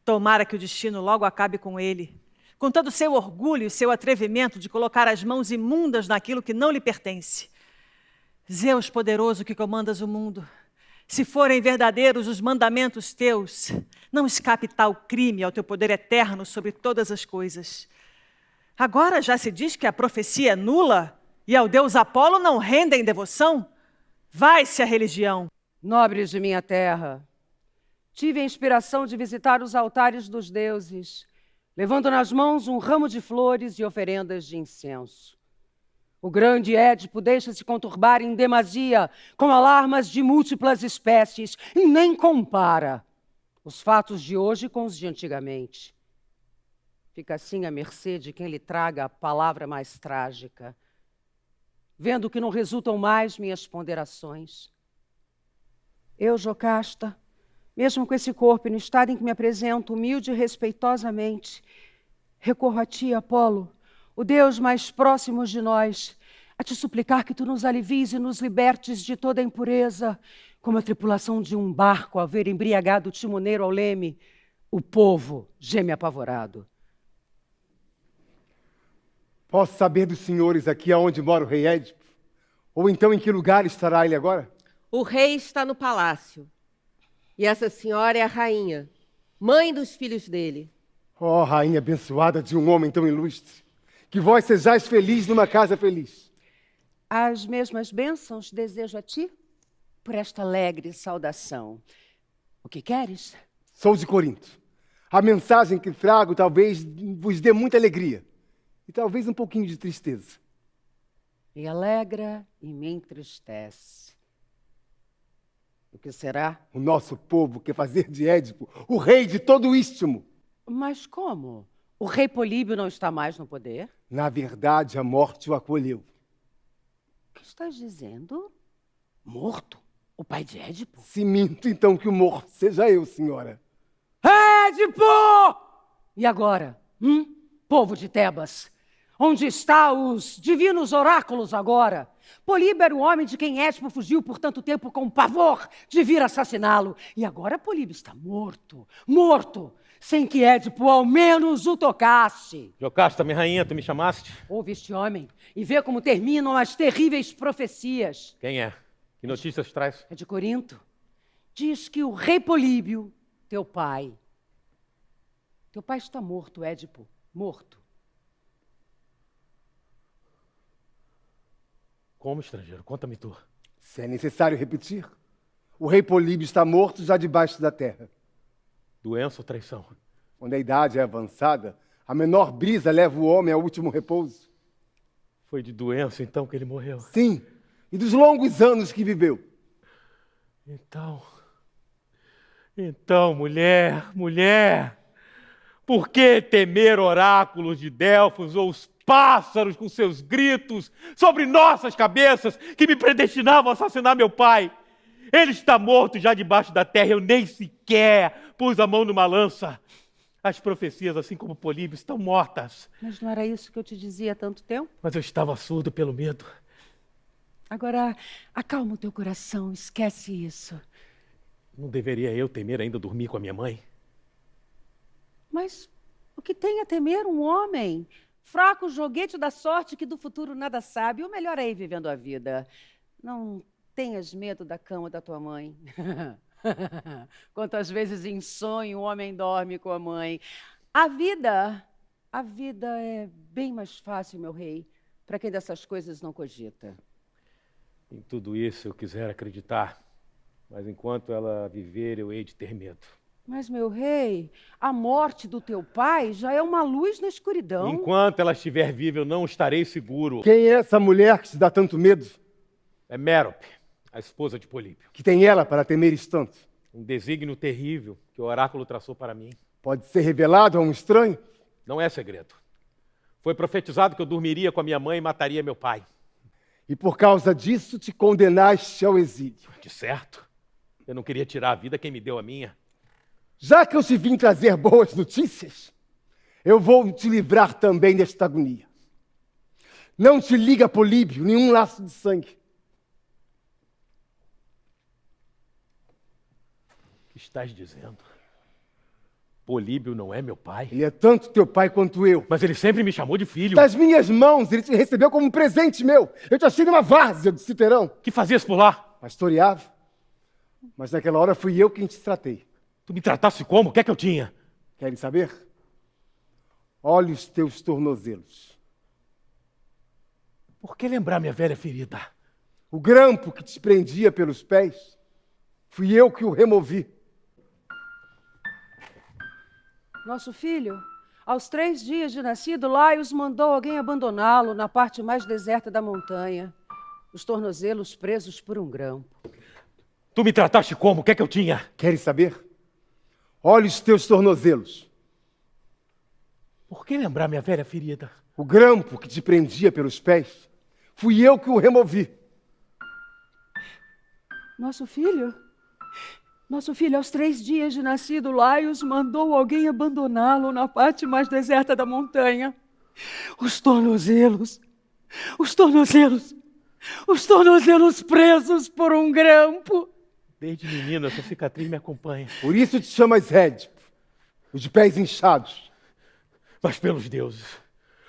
tomara que o destino logo acabe com ele, com todo o seu orgulho e seu atrevimento de colocar as mãos imundas naquilo que não lhe pertence. Zeus poderoso que comandas o mundo, se forem verdadeiros os mandamentos teus, não escape tal crime ao teu poder eterno sobre todas as coisas. Agora já se diz que a profecia é nula e ao deus Apolo não rendem devoção? Vai-se a religião. Nobres de minha terra, tive a inspiração de visitar os altares dos deuses, levando nas mãos um ramo de flores e oferendas de incenso. O grande Édipo deixa-se conturbar em demasia com alarmas de múltiplas espécies e nem compara os fatos de hoje com os de antigamente. Fica assim à mercê de quem lhe traga a palavra mais trágica, vendo que não resultam mais minhas ponderações. Eu, Jocasta, mesmo com esse corpo e no estado em que me apresento, humilde e respeitosamente, recorro a ti, Apolo, o Deus mais próximo de nós, a te suplicar que tu nos alivies e nos libertes de toda a impureza, como a tripulação de um barco ao ver embriagado o timoneiro ao leme, o povo geme apavorado. Posso saber dos senhores aqui aonde mora o rei Édipo? Ou então em que lugar estará ele agora? O rei está no palácio. E essa senhora é a rainha, mãe dos filhos dele. Ó, rainha abençoada de um homem tão ilustre, que vós sejais feliz numa casa feliz. As mesmas bênçãos desejo a ti por esta alegre saudação. O que queres? Sou de Corinto. A mensagem que trago talvez vos dê muita alegria e talvez um pouquinho de tristeza. Me alegra e me entristece. O que será? O nosso povo quer fazer de Édipo o rei de todo o Istmo. Mas como? O rei Políbio não está mais no poder? Na verdade, a morte o acolheu. O que estás dizendo? Morto? O pai de Édipo? Se minto, então que o morto seja eu, senhora. Édipo! E agora? Povo de Tebas, onde estão os divinos oráculos agora? Políbio era o homem de quem Édipo fugiu por tanto tempo com pavor de vir assassiná-lo. E agora Políbio está morto, morto, sem que Édipo ao menos o tocasse. Jocasta, minha rainha, tu me chamaste? Ouve este homem e vê como terminam as terríveis profecias. Quem é? Que notícias traz? É de Corinto. Diz que o rei Políbio, teu pai está morto, Édipo, morto. Como, estrangeiro? Conta-me tu. Se é necessário repetir, o rei Políbio está morto já debaixo da terra. Doença ou traição? Quando a idade é avançada, a menor brisa leva o homem ao último repouso. Foi de doença, então, que ele morreu? Sim, e dos longos anos que viveu. Então, mulher, por que temer oráculos de Delfos ou os pássaros com seus gritos sobre nossas cabeças que me predestinavam a assassinar meu pai? Ele está morto já debaixo da terra, eu nem sequer pus a mão numa lança. As profecias, assim como Políbio, estão mortas. Mas não era isso que eu te dizia há tanto tempo? Mas eu estava surdo pelo medo. Agora, acalma o teu coração, esquece isso. Não deveria eu temer ainda dormir com a minha mãe? Mas o que tem a temer um homem? Fraco joguete da sorte que do futuro nada sabe. O melhor é ir vivendo a vida. Não tenhas medo da cama da tua mãe. Quantas vezes em sonho o homem dorme com a mãe. A vida é bem mais fácil, meu rei, para quem dessas coisas não cogita. Em tudo isso eu quisera acreditar, mas enquanto ela viver eu hei de ter medo. Mas, meu rei, a morte do teu pai já é uma luz na escuridão. Enquanto ela estiver viva eu não estarei seguro. Quem é essa mulher que te dá tanto medo? É Mérope, a esposa de Políbio. Que tem ela para temeres tanto? Um desígnio terrível que o oráculo traçou para mim. Pode ser revelado a um estranho? Não é segredo. Foi profetizado que eu dormiria com a minha mãe e mataria meu pai. E por causa disso te condenaste ao exílio. De certo. Eu não queria tirar a vida quem me deu a minha. Já que eu te vim trazer boas notícias, eu vou te livrar também desta agonia. Não te liga, Políbio, nenhum laço de sangue. O que estás dizendo? Políbio não é meu pai? Ele é tanto teu pai quanto eu. Mas ele sempre me chamou de filho. Das minhas mãos, ele te recebeu como um presente meu. Eu te achei numa várzea de Citerão. Que fazias por lá? Pastoreava. Mas naquela hora fui eu quem te tratei. Tu me tratasse como? O que é que eu tinha? Querem saber? Olhe os teus tornozelos. Por que lembrar minha velha ferida? O grampo que te prendia pelos pés, fui eu que o removi. Nosso filho, Aos 3 dias de nascido, Laios mandou alguém abandoná-lo na parte mais deserta da montanha, os tornozelos presos por um grampo. Tu me trataste como? O que é que eu tinha? Queres saber? Olha os teus tornozelos. Por que lembrar minha velha ferida? O grampo que te prendia pelos pés, fui eu que o removi. Nosso filho, aos 3 dias de nascido, Laios mandou alguém abandoná-lo na parte mais deserta da montanha. Os tornozelos presos por um grampo. Desde menino, essa cicatriz me acompanha. Por isso te chamas Édipo, os de pés inchados. Mas pelos deuses,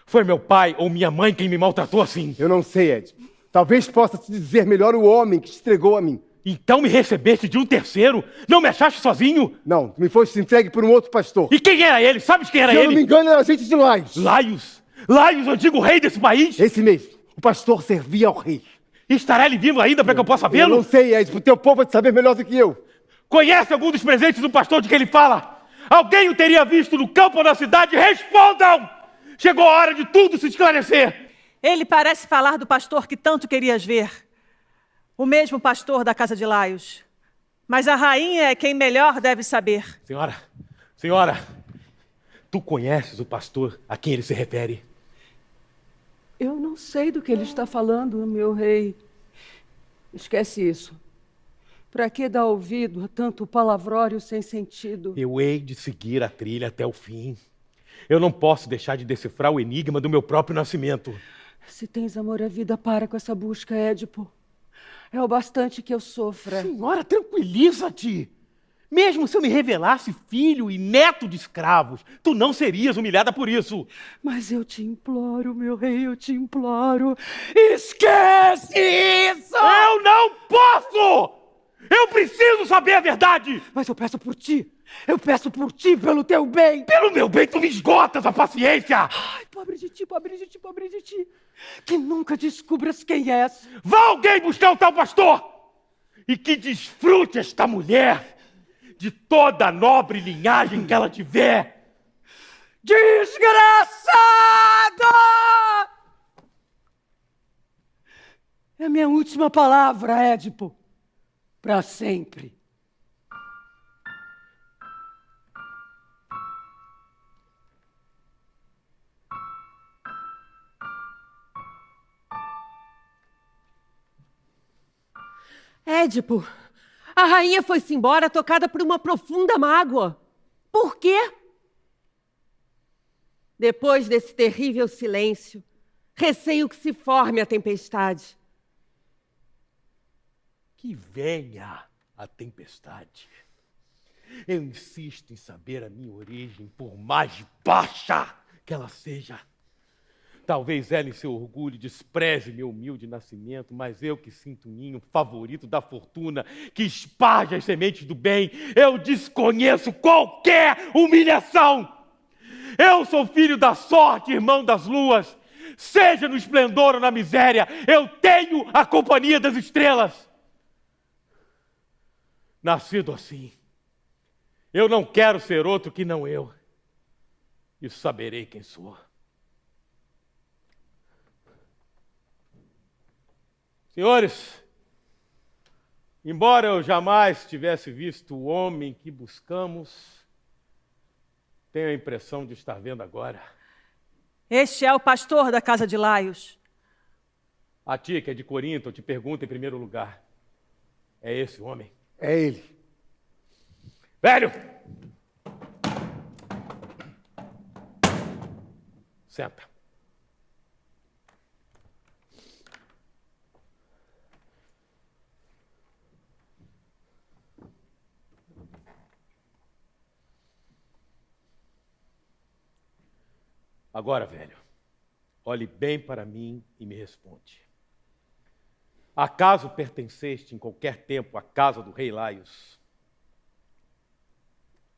foi meu pai ou minha mãe quem me maltratou assim. Eu não sei, Édipo. Talvez possa te dizer melhor o homem que te entregou a mim. Então me recebeste de um terceiro? Não me achaste sozinho? Não, tu me foste entregue por um outro pastor. E quem era ele? Sabes quem era Se ele? eu não me engano, era gente de Laios. Laios? Laios, o antigo rei desse país? Esse mesmo. O pastor servia ao rei. Estará ele vivo ainda para que eu possa Eu vê-lo? não sei, Édipo. O teu povo vai te saber melhor do que eu. Conhece algum dos presentes do pastor de que ele fala? Alguém o teria visto no campo ou na cidade? Respondam! Chegou a hora de tudo se esclarecer. Ele parece falar do pastor que tanto querias ver. O mesmo pastor da casa de Laios. Mas a rainha é quem melhor deve saber. Senhora, tu conheces o pastor a quem ele se refere? Eu não sei do que ele está falando, meu rei. Esquece isso. Para que dar ouvido a tanto palavrório sem sentido? Eu hei de seguir a trilha até o fim. Eu não posso deixar de decifrar o enigma do meu próprio nascimento. Se tens amor à vida, para com essa busca, Édipo. É o bastante que eu sofra. Senhora, tranquiliza-te. Mesmo se eu me revelasse filho e neto de escravos, tu não serias humilhada por isso. Mas eu te imploro, meu rei, eu te imploro. Esquece isso! Eu não posso! Eu preciso saber a verdade! Mas eu peço por ti. Eu peço por ti, pelo teu bem. Pelo meu bem, tu me esgotas a paciência! Ai, pobre de ti, pobre de ti, pobre de ti. Que nunca descubras quem és. Vá alguém buscar o tal pastor! E que desfrute esta mulher de toda a nobre linhagem que ela tiver. Desgraçado! É a minha última palavra, Édipo. Para sempre. Édipo, a rainha foi-se embora tocada por uma profunda mágoa. Por quê? Depois desse terrível silêncio, receio que se forme a tempestade. Que venha a tempestade. Eu insisto em saber a minha origem, por mais baixa que ela seja. Talvez ela, em seu orgulho, despreze meu humilde nascimento, mas eu que sinto ninho favorito da fortuna, que esparge as sementes do bem, eu desconheço qualquer humilhação. Eu sou filho da sorte, irmão das luas. Seja no esplendor ou na miséria, eu tenho a companhia das estrelas. Nascido assim, eu não quero ser outro que não eu. E saberei quem sou. Senhores, embora eu jamais tivesse visto o homem que buscamos, tenho a impressão de estar vendo agora. Este é o pastor da casa de Laios. A tia, que é de Corinto, eu te pergunto em primeiro lugar. É esse o homem? É ele. Velho! Senta. Agora, velho, olhe bem para mim e me responde. Acaso pertenceste em qualquer tempo à casa do rei Laios?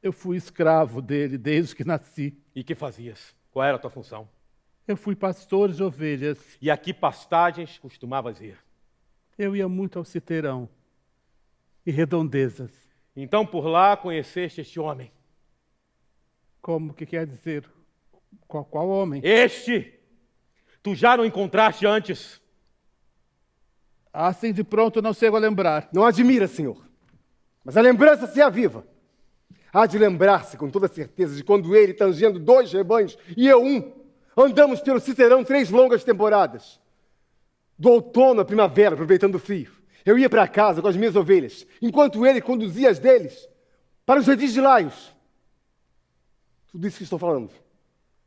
Eu fui escravo dele desde que nasci. E que fazias? Qual era a tua função? Eu fui pastor de ovelhas. E a que pastagens costumavas ir? Eu ia muito ao citeirão e redondezas. Então por lá conheceste este homem? Como que quer dizer? Qual homem? Este! Tu já não encontraste antes? Assim de pronto não chego a lembrar. Não admira, senhor. Mas a lembrança se aviva. Há de lembrar-se com toda certeza de quando ele, tangendo 2 rebanhos e eu 1, andamos pelo Citerão 3 longas temporadas. Do outono à primavera, aproveitando o frio. Eu ia para casa com as minhas ovelhas, enquanto ele conduzia as deles para os redis de laios. Tudo isso que estou falando.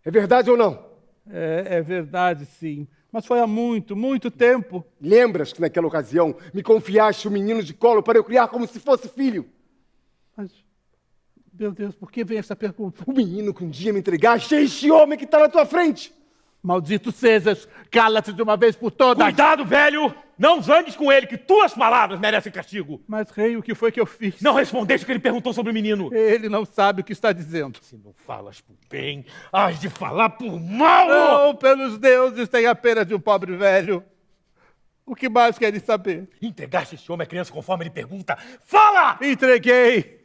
É verdade ou não? É verdade, sim. Mas foi há muito, muito tempo. Lembras que naquela ocasião me confiaste o menino de colo para eu criar como se fosse filho? Mas, meu Deus, por que vem essa pergunta? O menino que um dia me entregaste é este homem que está na tua frente. Maldito sejas, cala-te de uma vez por todas. Cuidado, velho! Não zangues com ele, que tuas palavras merecem castigo. Mas, rei, o que foi que eu fiz? Não respondeste o que ele perguntou sobre o menino. Ele não sabe o que está dizendo. Se não falas por bem, hás de falar por mal! Não, pelos deuses, tenha pena de um pobre velho. O que mais querem saber? Entregaste este homem à criança conforme ele pergunta. Fala! Entreguei.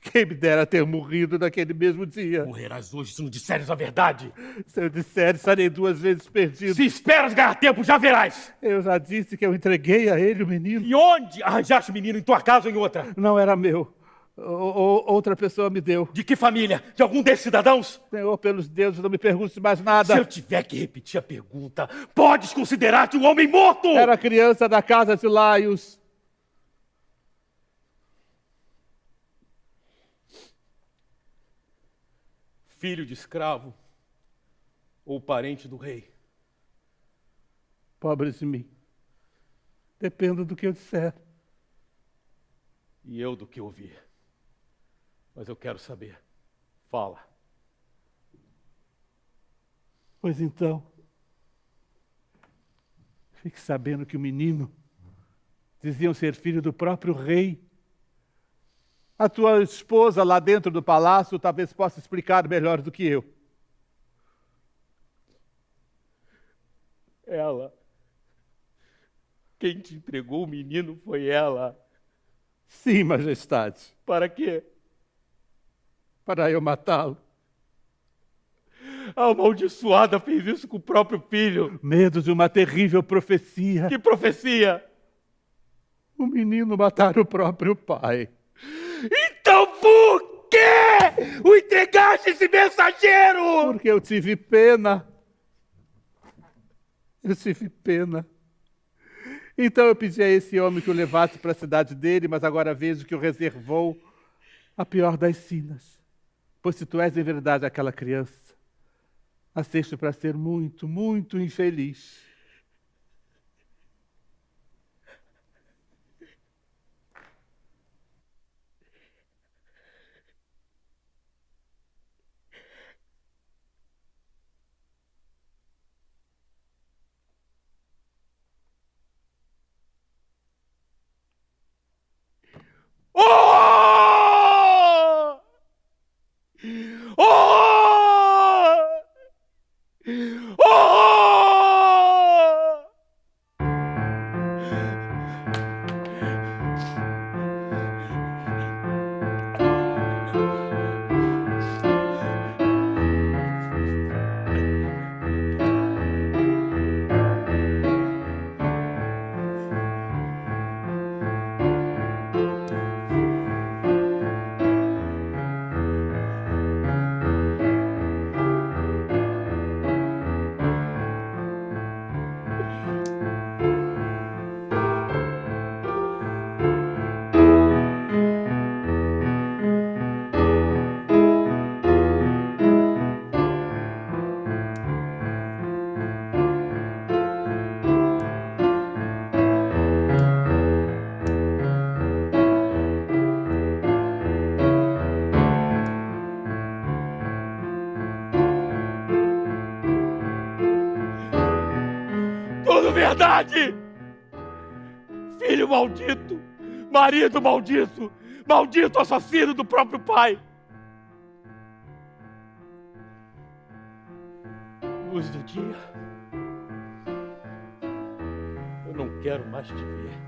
Quem me dera ter morrido naquele mesmo dia. Morrerás hoje se não disseres a verdade. Se eu disser, estarei 2 vezes perdido. Se esperas ganhar tempo, já verás. Eu já disse que eu entreguei a ele o menino. E onde arranjaste o menino? Em tua casa ou em outra? Não era meu. Outra pessoa me deu. De que família? De algum desses cidadãos? Senhor, pelos deuses, não me pergunte mais nada. Se eu tiver que repetir a pergunta, podes considerar-te um homem morto! Era criança da casa de Laios. Filho de escravo ou parente do rei? Pobre de mim. Dependo do que eu disser. E eu do que ouvir. Mas eu quero saber. Fala. Pois então, fique sabendo que o menino diziam ser filho do próprio rei. A tua esposa lá dentro do palácio talvez possa explicar melhor do que eu. Ela. Quem te entregou o menino foi ela. Sim, majestade. Para quê? Para eu matá-lo. A amaldiçoada fez isso com o próprio filho. Medo de uma terrível profecia. Que profecia? O menino matar o próprio pai. Então por quê o entregaste esse mensageiro? Porque eu tive pena. Eu tive pena. Então eu pedi a esse homem que o levasse para a cidade dele, mas agora vejo que o reservou a pior das sinas. Pois se tu és em verdade aquela criança, aceito para ser muito, muito infeliz. Oh! Oh! Oh! Tudo verdade! Filho maldito! Marido maldito! Maldito assassino do próprio pai! Luz do dia. Eu não quero mais te ver.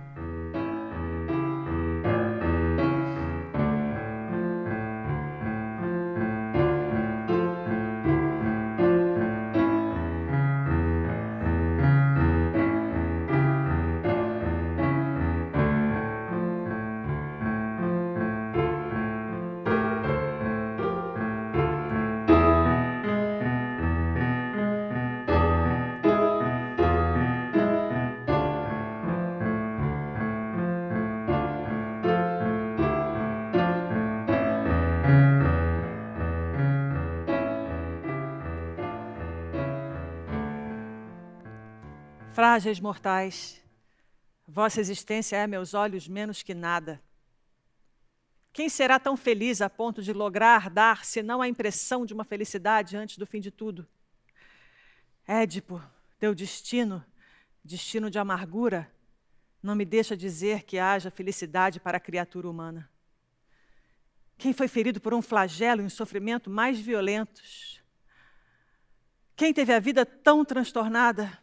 Frágeis mortais, vossa existência é a meus olhos menos que nada. Quem será tão feliz a ponto de lograr dar, senão a impressão de uma felicidade antes do fim de tudo? Édipo, teu destino, destino de amargura, não me deixa dizer que haja felicidade para a criatura humana. Quem foi ferido por um flagelo e um sofrimento mais violentos? Quem teve a vida tão transtornada?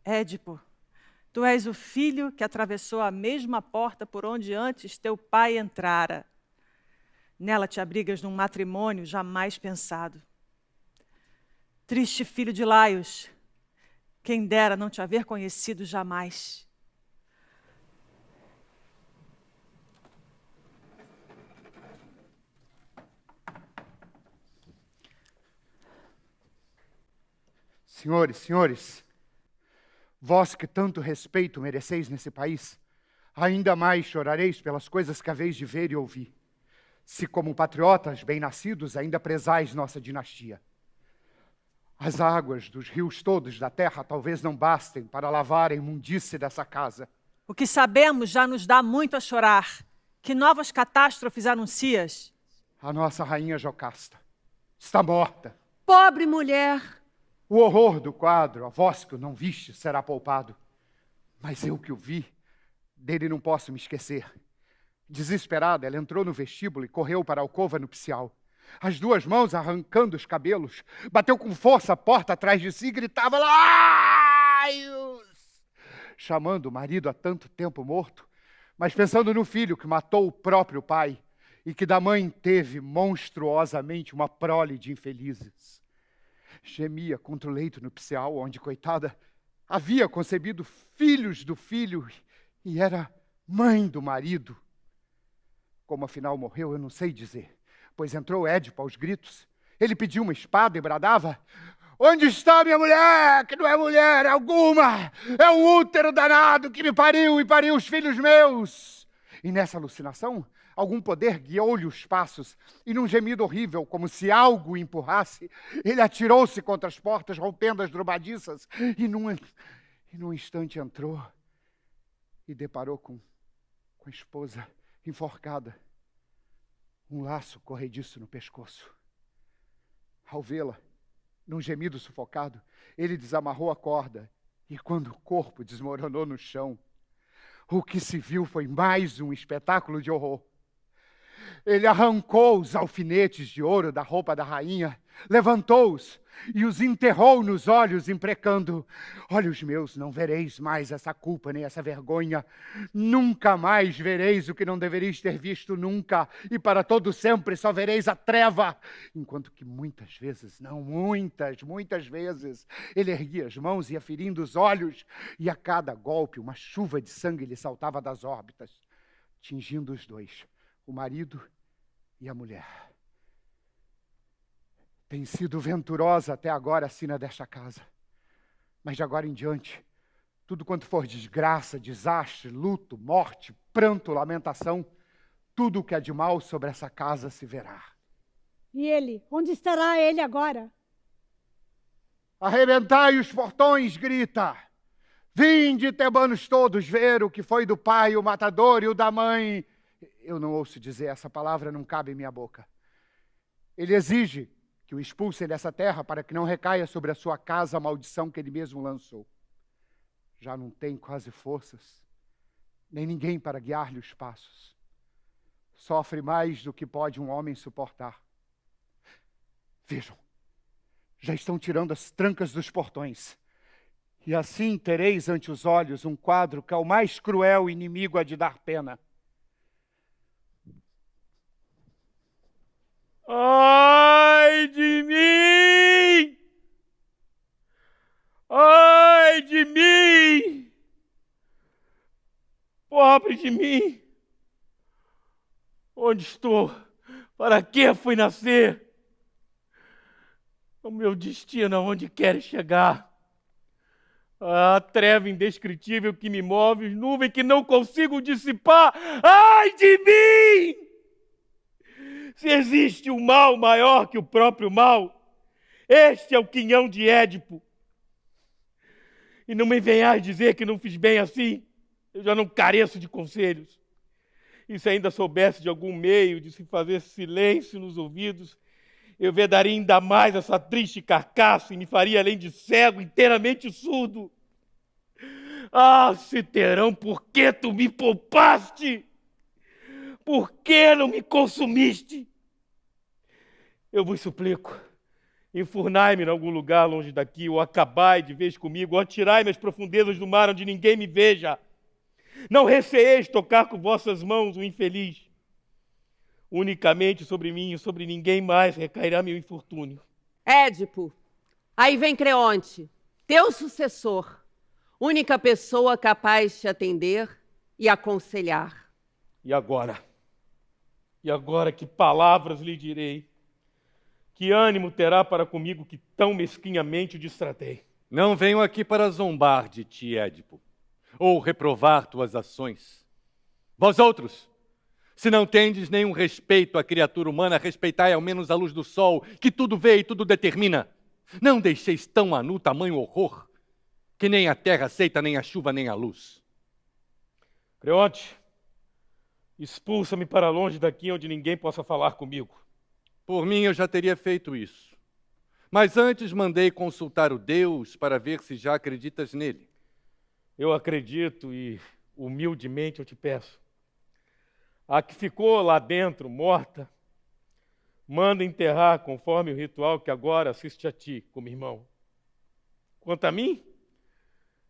Édipo, tu és o filho que atravessou a mesma porta por onde antes teu pai entrara. Nela te abrigas num matrimônio jamais pensado. Triste filho de Laios, quem dera não te haver conhecido jamais. Senhores, senhores, vós que tanto respeito mereceis nesse país, ainda mais chorareis pelas coisas que haveis de ver e ouvir, se como patriotas bem-nascidos ainda prezais nossa dinastia. As águas dos rios todos da terra talvez não bastem para lavar a imundície dessa casa. O que sabemos já nos dá muito a chorar. Que novas catástrofes anuncias? A nossa rainha Jocasta está morta. Pobre mulher! O horror do quadro, a vós que o não viste, será poupado. Mas eu que o vi, dele não posso me esquecer. Desesperada, ela entrou no vestíbulo e correu para a alcova nupcial. As duas mãos arrancando os cabelos, bateu com força a porta atrás de si e gritava: Laios! Chamando o marido há tanto tempo morto, mas pensando no filho que matou o próprio pai e que da mãe teve monstruosamente uma prole de infelizes. Gemia contra o leito nupcial, onde, coitada, havia concebido filhos do filho e era mãe do marido. Como afinal morreu, eu não sei dizer, pois entrou Édipo aos gritos. Ele pediu uma espada e bradava: Onde está minha mulher, que não é mulher alguma? É um útero danado que me pariu e pariu os filhos meus. E nessa alucinação, algum poder guiou-lhe os passos, e num gemido horrível, como se algo o empurrasse, ele atirou-se contra as portas, rompendo as dobradiças, e num instante entrou e deparou com a esposa enforcada, um laço corrediço no pescoço. Ao vê-la, num gemido sufocado, ele desamarrou a corda, e quando o corpo desmoronou no chão, o que se viu foi mais um espetáculo de horror. Ele arrancou os alfinetes de ouro da roupa da rainha, levantou-os e os enterrou nos olhos, imprecando: Olhos meus, não vereis mais essa culpa nem essa vergonha. Nunca mais vereis o que não deveríeis ter visto nunca, e para todo sempre só vereis a treva. Enquanto que muitas vezes, não muitas vezes, ele erguia as mãos e ia ferindo os olhos, e a cada golpe uma chuva de sangue lhe saltava das órbitas, tingindo os dois, o marido e a mulher. Tem sido venturosa até agora a sina desta casa. Mas de agora em diante, tudo quanto for desgraça, desastre, luto, morte, pranto, lamentação, tudo o que há de mal sobre essa casa se verá. E ele? Onde estará ele agora? Arrebentai os portões, grita! Vinde, tebanos todos, ver o que foi do pai, o matador, e o da mãe. Eu não ouço dizer, essa palavra não cabe em minha boca. Ele exige que o expulsem dessa terra para que não recaia sobre a sua casa a maldição que ele mesmo lançou. Já não tem quase forças, nem ninguém para guiar-lhe os passos. Sofre mais do que pode um homem suportar. Vejam, já estão tirando as trancas dos portões. E assim tereis ante os olhos um quadro que ao mais cruel inimigo há de dar pena. Ai de mim! Ai de mim! Pobre de mim! Onde estou? Para que fui nascer? O meu destino, aonde quero chegar? A treva indescritível que me move, nuvem que não consigo dissipar. Ai de mim! Se existe um mal maior que o próprio mal, este é o quinhão de Édipo. E não me venhas dizer que não fiz bem assim. Eu já não careço de conselhos. E se ainda soubesse de algum meio de se fazer silêncio nos ouvidos, eu vedaria ainda mais essa triste carcaça e me faria, além de cego, inteiramente surdo. Ah, Citerão, por que tu me poupaste? Por que não me consumiste? Eu vos suplico, enfurnai-me em algum lugar longe daqui, ou acabai de vez comigo, ou atirai-me às profundezas do mar onde ninguém me veja. Não receeis tocar com vossas mãos o infeliz. Unicamente sobre mim e sobre ninguém mais recairá meu infortúnio. Édipo, aí vem Creonte, teu sucessor, única pessoa capaz de te atender e aconselhar. E agora? E agora que palavras lhe direi? Que ânimo terá para comigo que tão mesquinhamente o distratei? Não venho aqui para zombar de ti, Édipo, ou reprovar tuas ações. Vós outros, se não tendes nenhum respeito à criatura humana, respeitai ao menos a luz do sol, que tudo vê e tudo determina. Não deixeis tão a nu tamanho horror, que nem a terra aceita, nem a chuva, nem a luz. Creonte, expulsa-me para longe daqui onde ninguém possa falar comigo. Por mim, eu já teria feito isso. Mas antes mandei consultar o Deus para ver se já acreditas nele. Eu acredito e, humildemente, eu te peço. A que ficou lá dentro, morta, manda enterrar conforme o ritual que agora assiste a ti, como irmão. Quanto a mim,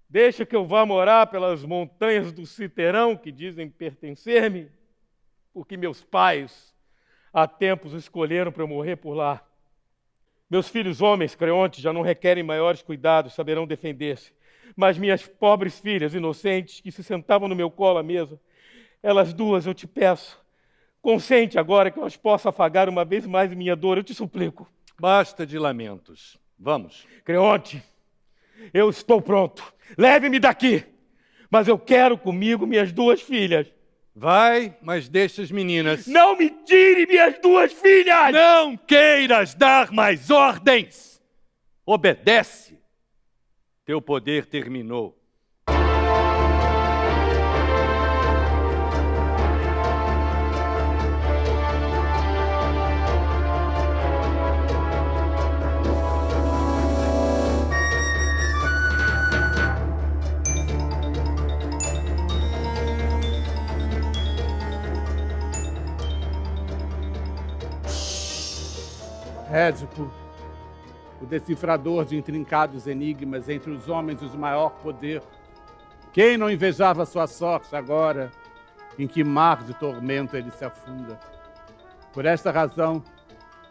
deixa que eu vá morar pelas montanhas do Citerão, que dizem pertencer-me, porque meus pais há tempos escolheram para eu morrer por lá. Meus filhos homens, Creonte, já não requerem maiores cuidados, saberão defender-se. Mas minhas pobres filhas inocentes, que se sentavam no meu colo à mesa, elas duas, eu te peço, consente agora que eu as possa afagar uma vez mais minha dor, eu te suplico. Basta de lamentos. Vamos. Creonte, eu estou pronto. Leve-me daqui. Mas eu quero comigo minhas duas filhas. Vai, mas deixa as meninas. Não me tire minhas duas filhas! Não queiras dar mais ordens! Obedece! Teu poder terminou. Édipo, o decifrador de intrincados enigmas entre os homens de maior poder. Quem não invejava sua sorte agora, em que mar de tormento ele se afunda? Por esta razão,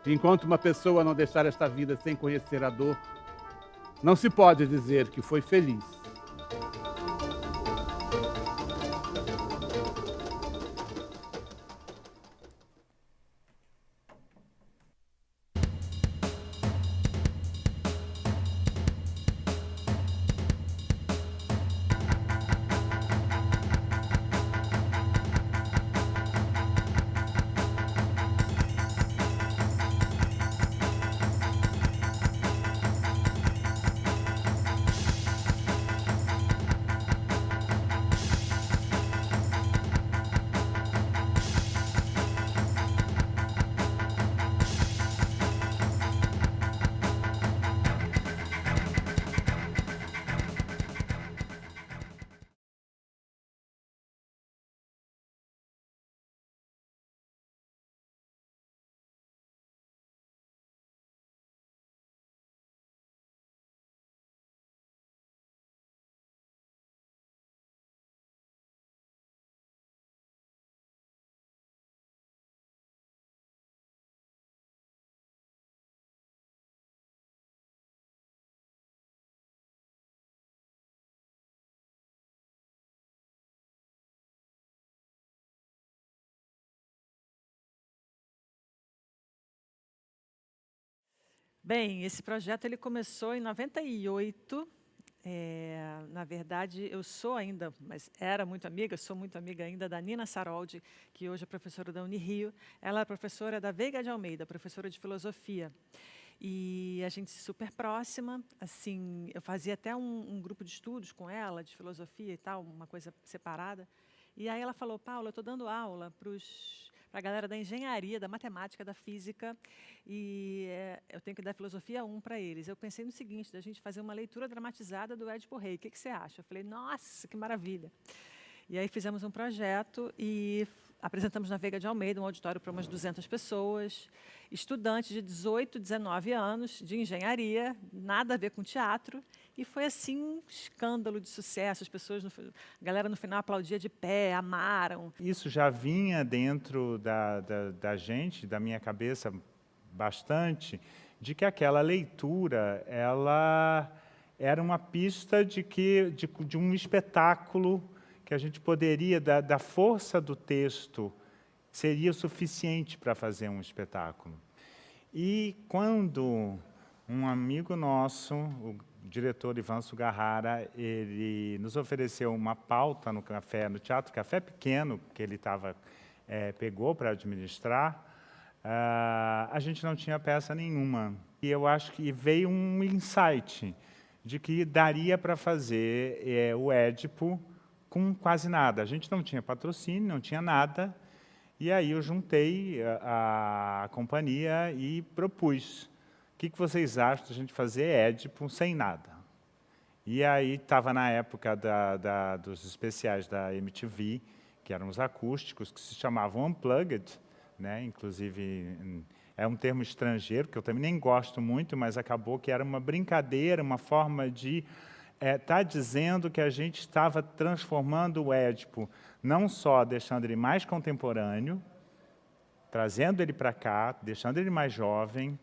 enquanto uma pessoa não deixar esta vida sem conhecer a dor, não se pode dizer que foi feliz. Bem, esse projeto ele começou em 98. Na verdade, eu sou ainda, mas era muito amiga, sou muito amiga ainda da Nina Saroldi, que hoje é professora da Unirio. Ela é professora da Veiga de Almeida, professora de filosofia. E a gente super próxima, assim, eu fazia até um grupo de estudos com ela, de filosofia e tal, uma coisa separada. E aí ela falou, Paula, eu estou dando aula para a galera da engenharia, da matemática, da física, e eu tenho que dar filosofia 1 para eles. Eu pensei no seguinte, da gente fazer uma leitura dramatizada do Édipo Rei. O que você acha? Eu falei, nossa, que maravilha. E aí fizemos um projeto e apresentamos na Veiga de Almeida, um auditório para umas 200 pessoas, estudantes de 18, 19 anos, de engenharia, nada a ver com teatro, e foi assim um escândalo de sucesso. As pessoas, a galera no final aplaudia de pé, amaram. Isso já vinha dentro da gente, da minha cabeça, bastante, de que aquela leitura, ela era uma pista de um espetáculo que a gente poderia, da força do texto, seria suficiente para fazer um espetáculo. E quando um amigo nosso, o diretor Ivan Sugarrara, ele nos ofereceu uma pauta no Teatro Café Pequeno, que ele pegou para administrar, a gente não tinha peça nenhuma. E eu acho que veio um insight de que daria para fazer o Édipo com quase nada. A gente não tinha patrocínio, não tinha nada, e aí eu juntei a companhia e propus. O que vocês acham de a gente fazer Édipo sem nada? E aí estava na época dos especiais da MTV, que eram os acústicos, que se chamavam Unplugged, né? Inclusive, é um termo estrangeiro, que eu também nem gosto muito, mas acabou que era uma brincadeira, uma forma de está dizendo que a gente estava transformando o Édipo, não só deixando ele mais contemporâneo, trazendo ele para cá, deixando ele mais jovem,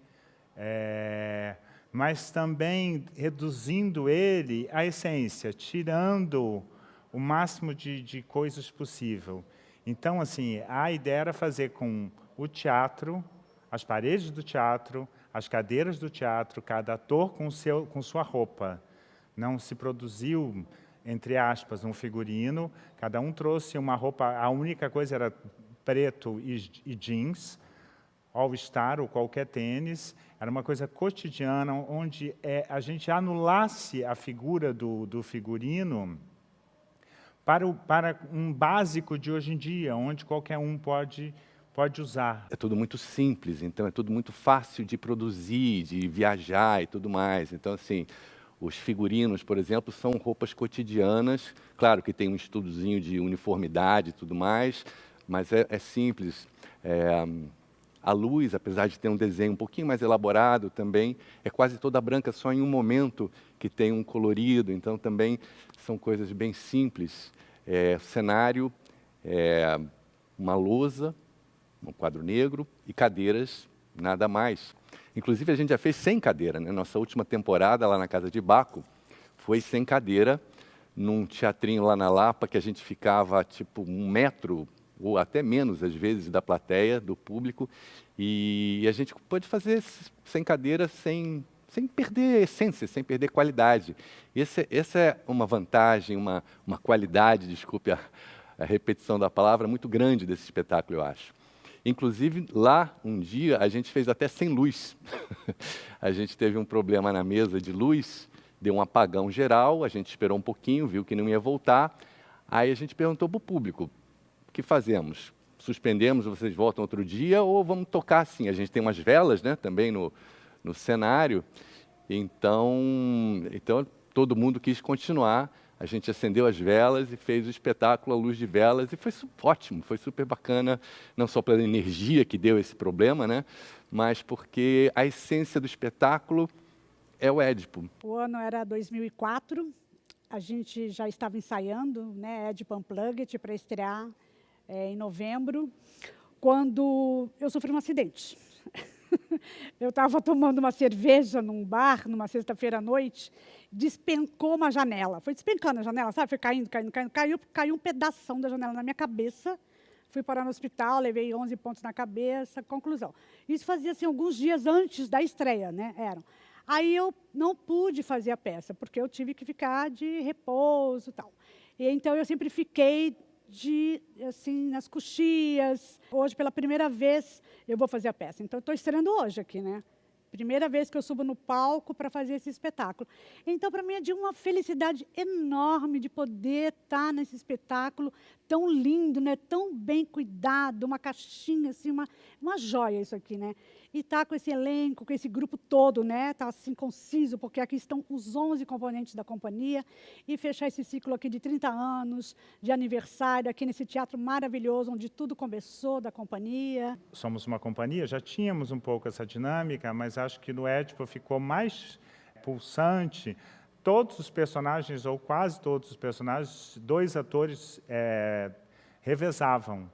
mas também reduzindo ele à essência, tirando o máximo de coisas possível. Então, assim, a ideia era fazer com o teatro, as paredes do teatro, as cadeiras do teatro, cada ator com sua roupa. Não se produziu, entre aspas, um figurino, cada um trouxe uma roupa, a única coisa era preto e jeans, all-star ou qualquer tênis, era uma coisa cotidiana, onde a gente anulasse a figura do figurino para um básico de hoje em dia, onde qualquer um pode usar. É tudo muito simples, então é tudo muito fácil de produzir, de viajar e tudo mais. Então, assim, os figurinos, por exemplo, são roupas cotidianas. Claro que tem um estudozinho de uniformidade e tudo mais, mas é simples. A luz, apesar de ter um desenho um pouquinho mais elaborado também, é quase toda branca, só em um momento que tem um colorido. Então, também são coisas bem simples. Cenário, uma lousa, um quadro negro e cadeiras, nada mais. Inclusive, a gente já fez sem cadeira, né? Nossa última temporada lá na Casa de Baco foi sem cadeira, num teatrinho lá na Lapa, que a gente ficava tipo 1 metro, ou até menos, às vezes, da plateia, do público, e a gente pôde fazer sem cadeira, sem perder essência, sem perder qualidade. Essa é uma vantagem, uma qualidade, desculpe a repetição da palavra, muito grande desse espetáculo, eu acho. Inclusive, lá, um dia, a gente fez até sem luz. A gente teve um problema na mesa de luz, deu um apagão geral, a gente esperou um pouquinho, viu que não ia voltar. Aí a gente perguntou para o público, o que fazemos? Suspendemos, vocês voltam outro dia, ou vamos tocar assim? A gente tem umas velas, né, também no cenário. Então, todo mundo quis continuar. A gente acendeu as velas e fez o espetáculo à luz de velas, e foi ótimo, foi super bacana, não só pela energia que deu esse problema, né, mas porque a essência do espetáculo é o Édipo. O ano era 2004, a gente já estava ensaiando, né, Édipo Unplugged, para estrear em novembro, quando eu sofri um acidente. Eu estava tomando uma cerveja num bar, numa sexta-feira à noite, despencou uma janela. Foi despencando a janela, sabe? Foi caindo. Caiu um pedação da janela na minha cabeça. Fui parar no hospital, levei 11 pontos na cabeça. Conclusão. Isso fazia assim, alguns dias antes da estreia, né? Aí eu não pude fazer a peça, porque eu tive que ficar de repouso e tal. E então eu sempre fiquei assim, nas coxias. Hoje, pela primeira vez, eu vou fazer a peça. Então, estou estreando hoje aqui, né? Primeira vez que eu subo no palco para fazer esse espetáculo. Então, para mim, é de uma felicidade enorme de poder estar nesse espetáculo tão lindo, né? Tão bem cuidado, uma caixinha, assim, uma joia isso aqui, né? E estar com esse elenco, com esse grupo todo, né? Tá assim, conciso, porque aqui estão os 11 componentes da companhia, e fechar esse ciclo aqui de 30 anos, de aniversário, aqui nesse teatro maravilhoso, onde tudo começou da companhia. Somos uma companhia, já tínhamos um pouco essa dinâmica, mas acho que no Édipo ficou mais pulsante. Todos os personagens, ou quase todos os personagens, 2 atores revezavam.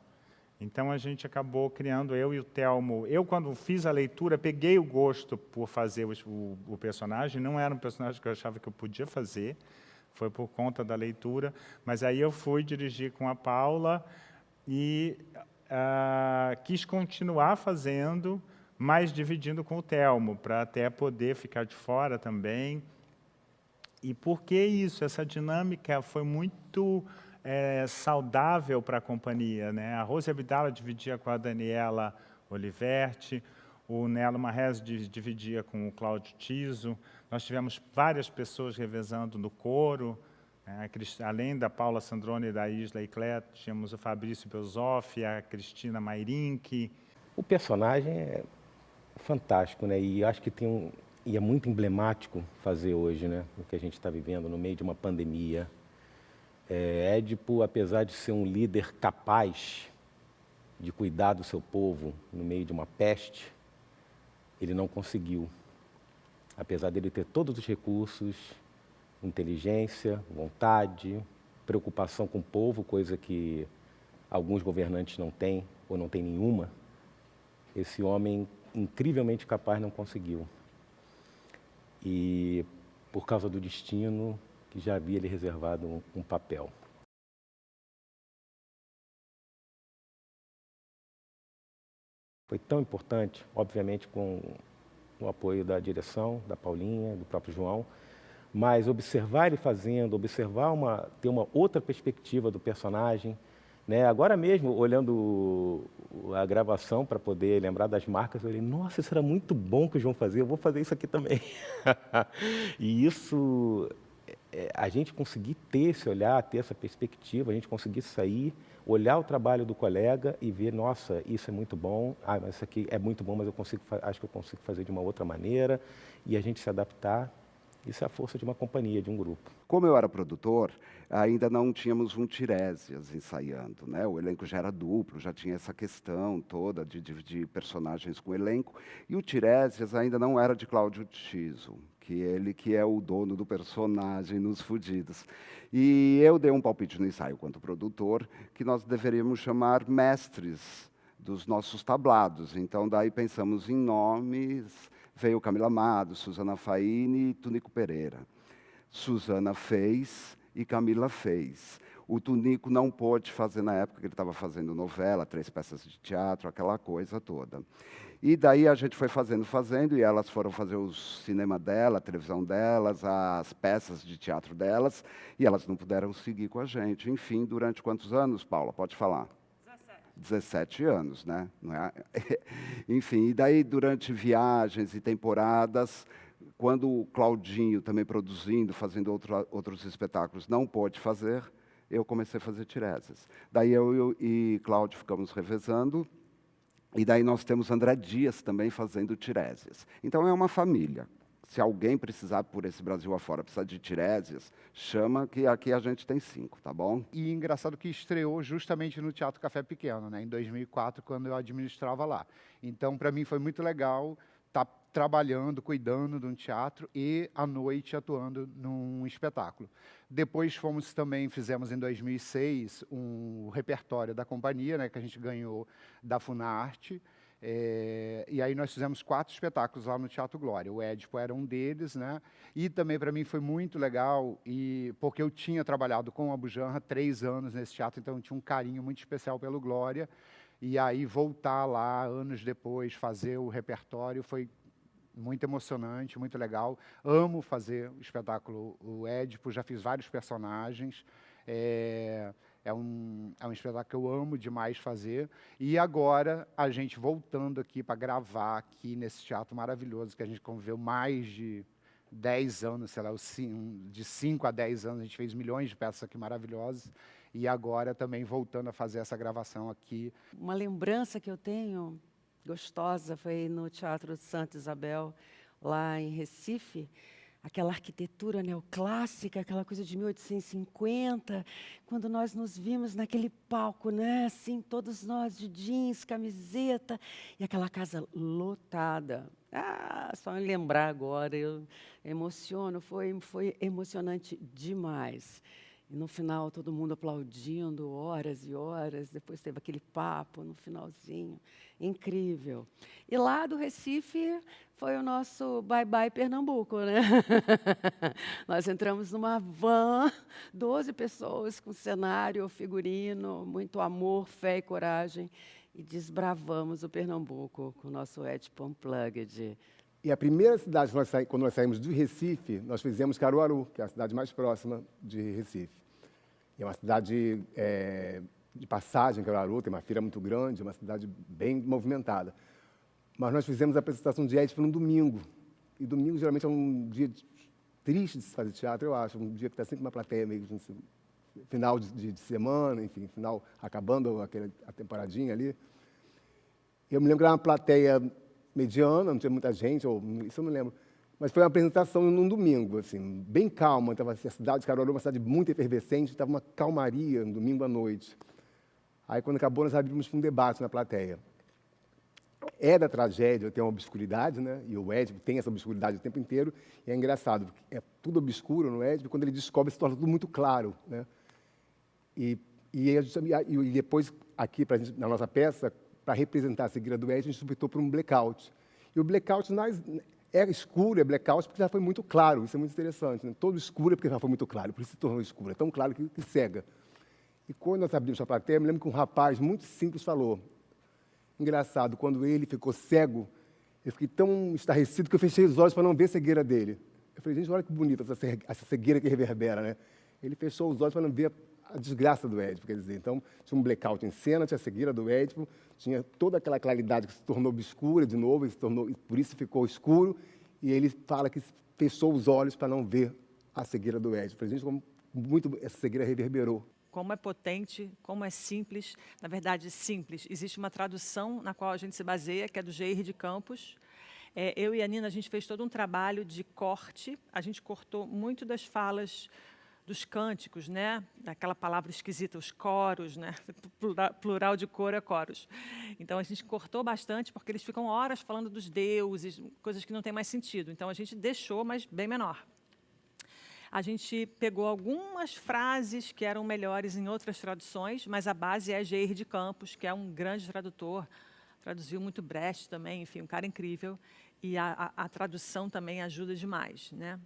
Então, a gente acabou criando, eu e o Telmo. Eu, quando fiz a leitura, peguei o gosto por fazer o personagem. Não era um personagem que eu achava que eu podia fazer, foi por conta da leitura. Mas aí eu fui dirigir com a Paula e quis continuar fazendo, mas dividindo com o Telmo, para até poder ficar de fora também. E por que isso? Essa dinâmica foi muito saudável para a companhia, né? A Rose Abdala dividia com a Daniela Oliverti, o Nelo Marrez dividia com o Cláudio Tiso. Nós tivemos várias pessoas revezando no coro, né? Além da Paula Sandrone e da Isla Iclet, tínhamos o Fabrício Belzoff, a Cristina Mairink. O personagem é fantástico, né? E acho que e é muito emblemático fazer hoje, né? O que a gente está vivendo no meio de uma pandemia. Édipo, apesar de ser um líder capaz de cuidar do seu povo no meio de uma peste, ele não conseguiu. Apesar dele ter todos os recursos, inteligência, vontade, preocupação com o povo, coisa que alguns governantes não têm, ou não têm nenhuma, esse homem incrivelmente capaz não conseguiu. E por causa do destino, que já havia lhe reservado um papel. Foi tão importante, obviamente com o apoio da direção, da Paulinha, do próprio João, mas observar ele fazendo, ter uma outra perspectiva do personagem, né? Agora mesmo, olhando a gravação para poder lembrar das marcas, eu falei, nossa, isso era muito bom que o João fazia, eu vou fazer isso aqui também. E isso... a gente conseguir ter esse olhar, ter essa perspectiva, a gente conseguir sair, olhar o trabalho do colega e ver, nossa, isso é muito bom, mas isso aqui é muito bom, mas acho que eu consigo fazer de uma outra maneira, e a gente se adaptar, isso é a força de uma companhia, de um grupo. Como eu era produtor, ainda não tínhamos um Tiresias ensaiando, né? O elenco já era duplo, já tinha essa questão toda de dividir personagens com o elenco, e o Tiresias ainda não era de Cláudio Tiso, que é o dono do personagem nos Fudidos. E eu dei um palpite no ensaio, quanto produtor, que nós deveríamos chamar mestres dos nossos tablados. Então, daí pensamos em nomes, veio Camila Amado, Suzana Faini e Tunico Pereira. Suzana fez e Camila fez. O Tunico não pôde fazer na época que ele estava fazendo novela, 3 peças de teatro, aquela coisa toda. E daí a gente foi fazendo, e elas foram fazer o cinema dela, a televisão delas, as peças de teatro delas, e elas não puderam seguir com a gente. Enfim, durante quantos anos, Paula? Pode falar. 17 anos, né? Não é? Enfim, e daí durante viagens e temporadas, quando o Claudinho, também produzindo, fazendo outros espetáculos, não pôde fazer, eu comecei a fazer Tiresias. Daí eu e Cláudio ficamos revezando, e daí nós temos André Dias também fazendo Tiresias. Então é uma família. Se alguém precisar, por esse Brasil afora, precisar de Tiresias, chama, que aqui a gente tem 5, tá bom? E engraçado que estreou justamente no Teatro Café Pequeno, né, em 2004, quando eu administrava lá. Então, para mim, foi muito legal estar trabalhando, cuidando de um teatro e, à noite, atuando num espetáculo. Depois fizemos em 2006 um repertório da companhia, né, que a gente ganhou da Funarte. E aí nós fizemos 4 espetáculos lá no Teatro Glória. O Édipo era um deles, né? E também para mim foi muito legal, porque eu tinha trabalhado com a Bujanra 3 anos nesse teatro, então eu tinha um carinho muito especial pelo Glória. E aí voltar lá, anos depois, fazer o repertório foi muito emocionante, muito legal. Amo fazer o espetáculo O Édipo, já fiz vários personagens. É um espetáculo que eu amo demais fazer. E agora, a gente voltando aqui para gravar aqui nesse teatro maravilhoso, que a gente conviveu mais de 10 anos, sei lá, de 5 a 10 anos, a gente fez milhões de peças aqui maravilosas. E agora também voltando a fazer essa gravação aqui. Uma lembrança que eu tenho gostosa foi no Teatro Santa Isabel, lá em Recife. Aquela arquitetura neoclássica, aquela coisa de 1850, quando nós nos vimos naquele palco, né? Assim, todos nós de jeans, camiseta, e aquela casa lotada. Ah, só me lembrar agora, eu emociono, foi emocionante demais. E no final, todo mundo aplaudindo, horas e horas, depois teve aquele papo no finalzinho, incrível. E lá do Recife foi o nosso Bye Bye Pernambuco, né? Nós entramos numa van, 12 pessoas com cenário, figurino, muito amor, fé e coragem, e desbravamos o Pernambuco com o nosso Édipo Unplugged. E a primeira cidade, quando nós saímos do Recife, nós fizemos Caruaru, que é a cidade mais próxima de Recife. É uma cidade de passagem, Caruaru, tem uma feira muito grande, é uma cidade bem movimentada. Mas nós fizemos a apresentação de Édipo no domingo. E domingo, geralmente, é um dia triste de se fazer teatro, eu acho. Um dia que está sempre uma plateia meio final de semana, enfim, final acabando a temporadinha ali. Eu me lembro que era uma plateia mediana, não tinha muita gente, isso eu não lembro. Mas foi uma apresentação num domingo, assim, bem calma. Tava, a cidade de Caruaru é uma cidade muito efervescente, estava uma calmaria no domingo à noite. Aí, quando acabou, nós abrimos para um debate na plateia. É da tragédia, tem uma obscuridade, né? E o Édipo tem essa obscuridade o tempo inteiro. E é engraçado, porque é tudo obscuro no Édipo, e quando ele descobre, se torna tudo muito claro, né? E depois, aqui, na nossa peça, para representar a cegueira do Édipo, a gente optou por um blackout. E o blackout é escuro, é blackout, porque já foi muito claro. Isso é muito interessante, né? Todo escuro é porque já foi muito claro, por isso se tornou escuro. É tão claro que cega. E quando nós abrimos a plateia, eu me lembro que um rapaz muito simples falou. Engraçado, quando ele ficou cego, eu fiquei tão estarrecido que eu fechei os olhos para não ver a cegueira dele. Eu falei, gente, olha que bonita essa cegueira que reverbera, né? Ele fechou os olhos para não ver a desgraça do Édipo, quer dizer. Então, tinha um blackout em cena, tinha a cegueira do Édipo, tinha toda aquela claridade que se tornou obscura de novo, por isso ficou escuro, e ele fala que fechou os olhos para não ver a cegueira do Édipo. Gente, como muito essa cegueira reverberou. Como é potente, como é simples. Na verdade, simples. Existe uma tradução na qual a gente se baseia, que é do Geir de Campos. Eu e a Nina, a gente fez todo um trabalho de corte. A gente cortou muito das falas dos cânticos, né? Aquela palavra esquisita, os coros, né? Plural de coro é coros. Então, a gente cortou bastante, porque eles ficam horas falando dos deuses, coisas que não têm mais sentido. Então, a gente deixou, mas bem menor. A gente pegou algumas frases que eram melhores em outras traduções, mas a base é Geir de Campos, que é um grande tradutor, traduziu muito Brecht também, enfim, um cara incrível, e a tradução também ajuda demais, né?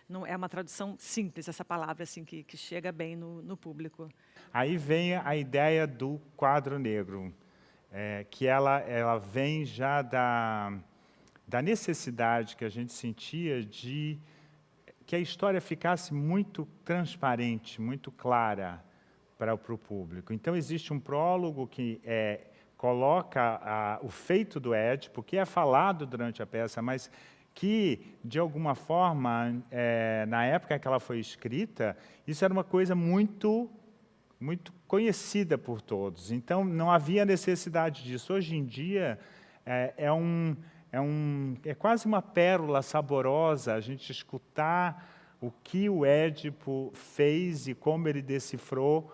Não é uma tradução simples, essa palavra assim que chega bem no público. Aí vem a ideia do quadro negro, que ela vem já da necessidade que a gente sentia de que a história ficasse muito transparente, muito clara para o público. Então, existe um prólogo que coloca o feito do Édipo, que é falado durante a peça, mas que, de alguma forma, na época que ela foi escrita, isso era uma coisa muito conhecida por todos. Então, não havia necessidade disso. Hoje em dia, é quase uma pérola saborosa a gente escutar o que o Édipo fez e como ele decifrou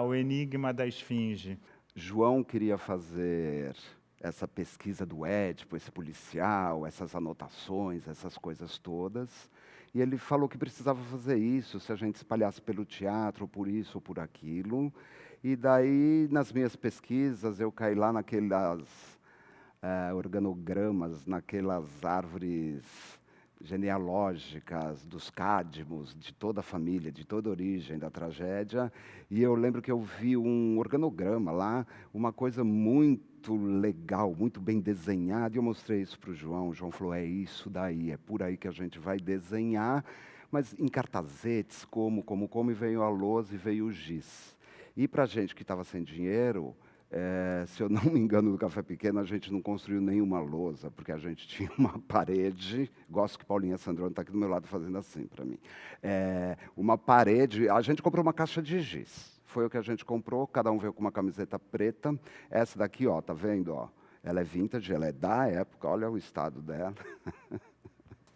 o enigma da esfinge. João queria fazer essa pesquisa do Édipo, esse policial, essas anotações, essas coisas todas, e ele falou que precisava fazer isso, se a gente espalhasse pelo teatro, por isso ou por aquilo. E daí, nas minhas pesquisas, eu caí lá naquelas organogramas, naquelas árvores genealógicas dos cádmos, de toda a família, de toda a origem da tragédia, e eu lembro que eu vi um organograma lá, uma coisa muito legal, muito bem desenhada, e eu mostrei isso para o João. O João falou, é isso daí, é por aí que a gente vai desenhar, mas em cartazetes, como, e veio a lousa e veio o giz. E para a gente que estava sem dinheiro, se eu não me engano, no Café Pequeno, a gente não construiu nenhuma lousa, porque a gente tinha uma parede, gosto que Paulinha Sandrone está aqui do meu lado fazendo assim para mim, uma parede, a gente comprou uma caixa de giz, foi o que a gente comprou, cada um veio com uma camiseta preta, essa daqui, ó, tá vendo, ó, ela é vintage, ela é da época, olha o estado dela.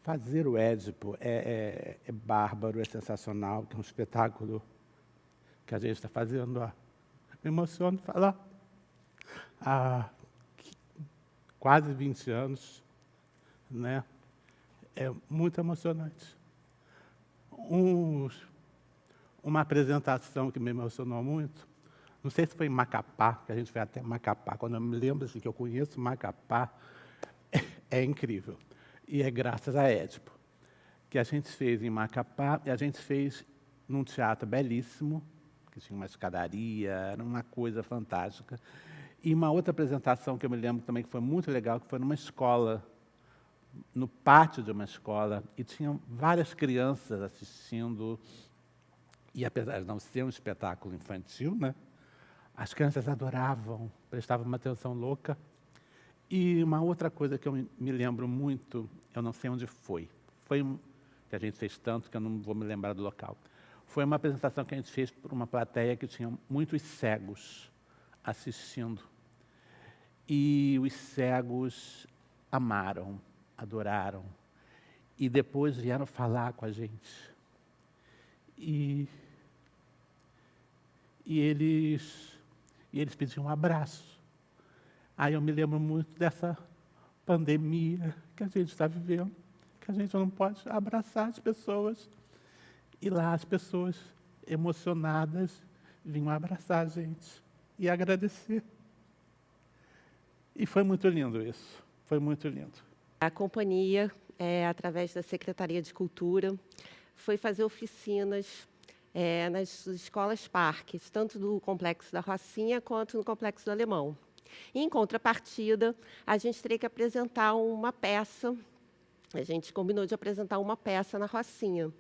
Fazer o Édipo é bárbaro, é sensacional, que é um espetáculo que a gente está fazendo, ó. Me emociono de falar. Há quase 20 anos, né? É muito emocionante. Uma apresentação que me emocionou muito, não sei se foi em Macapá, que a gente foi até Macapá, quando eu me lembro assim, que eu conheço Macapá, é incrível. E é graças a Édipo, que a gente fez em Macapá, e a gente fez num teatro belíssimo, que tinha uma escadaria, era uma coisa fantástica. E uma outra apresentação que eu me lembro também que foi muito legal, que foi numa escola, no pátio de uma escola, e tinham várias crianças assistindo, e apesar de não ser um espetáculo infantil, né, as crianças adoravam, prestavam uma atenção louca. E uma outra coisa que eu me lembro muito, eu não sei onde foi que a gente fez tanto que eu não vou me lembrar do local. Foi uma apresentação que a gente fez para uma plateia que tinha muitos cegos assistindo. E os cegos amaram, adoraram. E depois vieram falar com a gente. E eles pediam um abraço. Aí eu me lembro muito dessa pandemia que a gente está vivendo, que a gente não pode abraçar as pessoas. E lá as pessoas emocionadas vinham abraçar a gente e agradecer. E foi muito lindo isso, foi muito lindo. A companhia, através da Secretaria de Cultura, foi fazer oficinas nas escolas parques, tanto do Complexo da Rocinha quanto no Complexo do Alemão. E, em contrapartida, a gente teria que apresentar uma peça, a gente combinou de apresentar uma peça na Rocinha.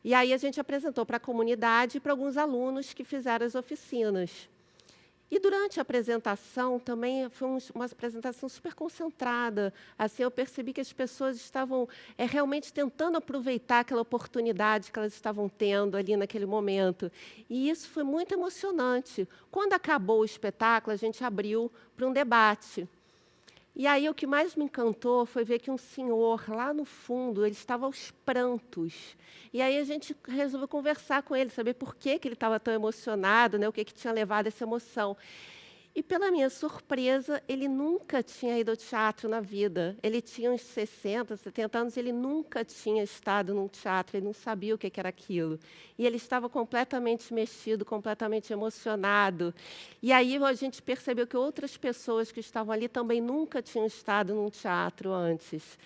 E aí a gente apresentou para a comunidade e para alguns alunos que fizeram as oficinas. E durante a apresentação, também foi uma apresentação super concentrada. Assim, eu percebi que as pessoas estavam realmente tentando aproveitar aquela oportunidade que elas estavam tendo ali naquele momento. E isso foi muito emocionante. Quando acabou o espetáculo, a gente abriu para um debate. E aí o que mais me encantou foi ver que um senhor, lá no fundo, ele estava aos prantos. E aí a gente resolveu conversar com ele, saber por que ele estava tão emocionado, né, o que tinha levado essa emoção. E, pela minha surpresa, ele nunca tinha ido ao teatro na vida. Ele tinha uns 60, 70 anos, ele nunca tinha estado num teatro, ele não sabia o que era aquilo. E ele estava completamente mexido, completamente emocionado. E aí a gente percebeu que outras pessoas que estavam ali também nunca tinham estado num teatro antes.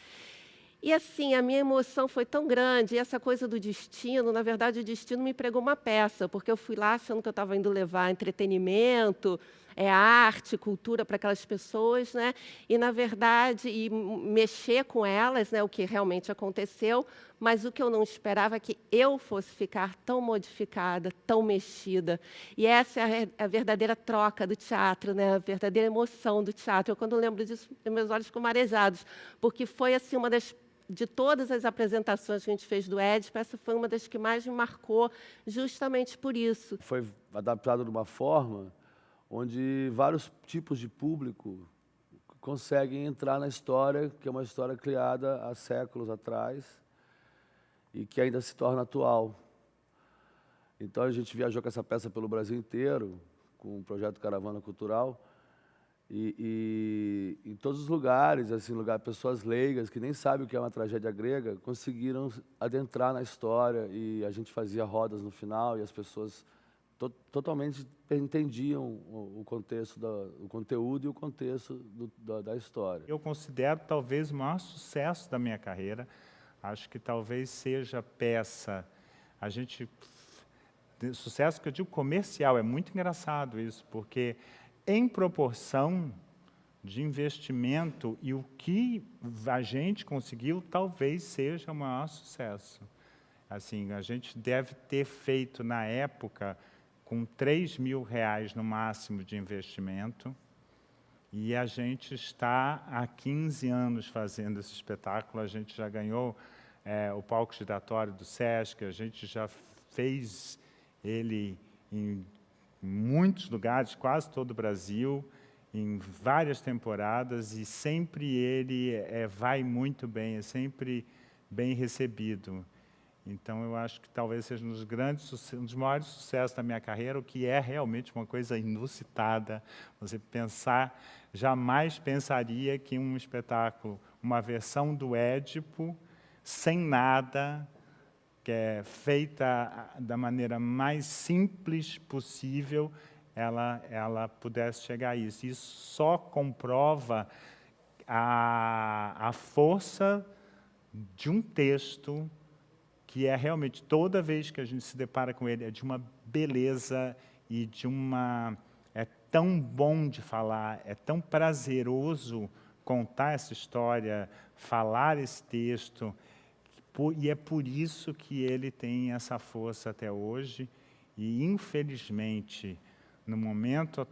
E, assim, a minha emoção foi tão grande, e essa coisa do destino, na verdade, o destino me pregou uma peça, porque eu fui lá achando que eu estava indo levar entretenimento, arte, cultura para aquelas pessoas, né? E, na verdade, mexer com elas, né? O que realmente aconteceu, mas o que eu não esperava é que eu fosse ficar tão modificada, tão mexida. E essa é a verdadeira troca do teatro, né? A verdadeira emoção do teatro. Eu, quando lembro disso, meus olhos ficam marejados, porque foi assim, de todas as apresentações que a gente fez do Édipo, essa foi uma das que mais me marcou, justamente por isso. Foi adaptado de uma forma onde vários tipos de público conseguem entrar na história, que é uma história criada há séculos atrás e que ainda se torna atual. Então, a gente viajou com essa peça pelo Brasil inteiro, com o projeto Caravana Cultural, e em todos os lugares, assim, pessoas leigas que nem sabem o que é uma tragédia grega, conseguiram adentrar na história, e a gente fazia rodas no final, e as pessoas totalmente entendiam o contexto, o conteúdo e o contexto da história. Eu considero talvez o maior sucesso da minha carreira. Acho que talvez seja a peça, sucesso que eu digo comercial, é muito engraçado isso, porque em proporção de investimento e o que a gente conseguiu, talvez seja o maior sucesso. Assim, a gente deve ter feito na época, com R$3.000 no máximo de investimento, e a gente está há 15 anos fazendo esse espetáculo. A gente já ganhou o palco giratório do Sesc, a gente já fez ele em muitos lugares, quase todo o Brasil, em várias temporadas, e sempre ele vai muito bem, é sempre bem recebido. Então, eu acho que talvez seja um dos maiores sucessos da minha carreira, o que é realmente uma coisa inusitada. Você pensar, jamais pensaria que um espetáculo, uma versão do Édipo, sem nada, que é feita da maneira mais simples possível, ela pudesse chegar a isso. Isso só comprova a força de um texto que é realmente, toda vez que a gente se depara com ele, é de uma beleza e de uma... É tão bom de falar, é tão prazeroso contar essa história, falar esse texto, e é por isso que ele tem essa força até hoje. E, infelizmente, no momento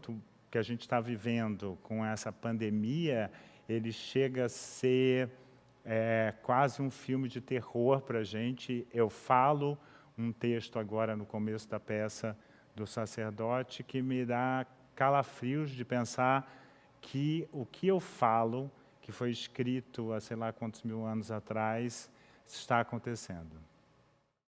que a gente está vivendo com essa pandemia, ele chega a ser quase um filme de terror para a gente. Eu falo um texto agora no começo da peça do sacerdote que me dá calafrios de pensar que o que eu falo, que foi escrito há sei lá quantos mil anos atrás, está acontecendo.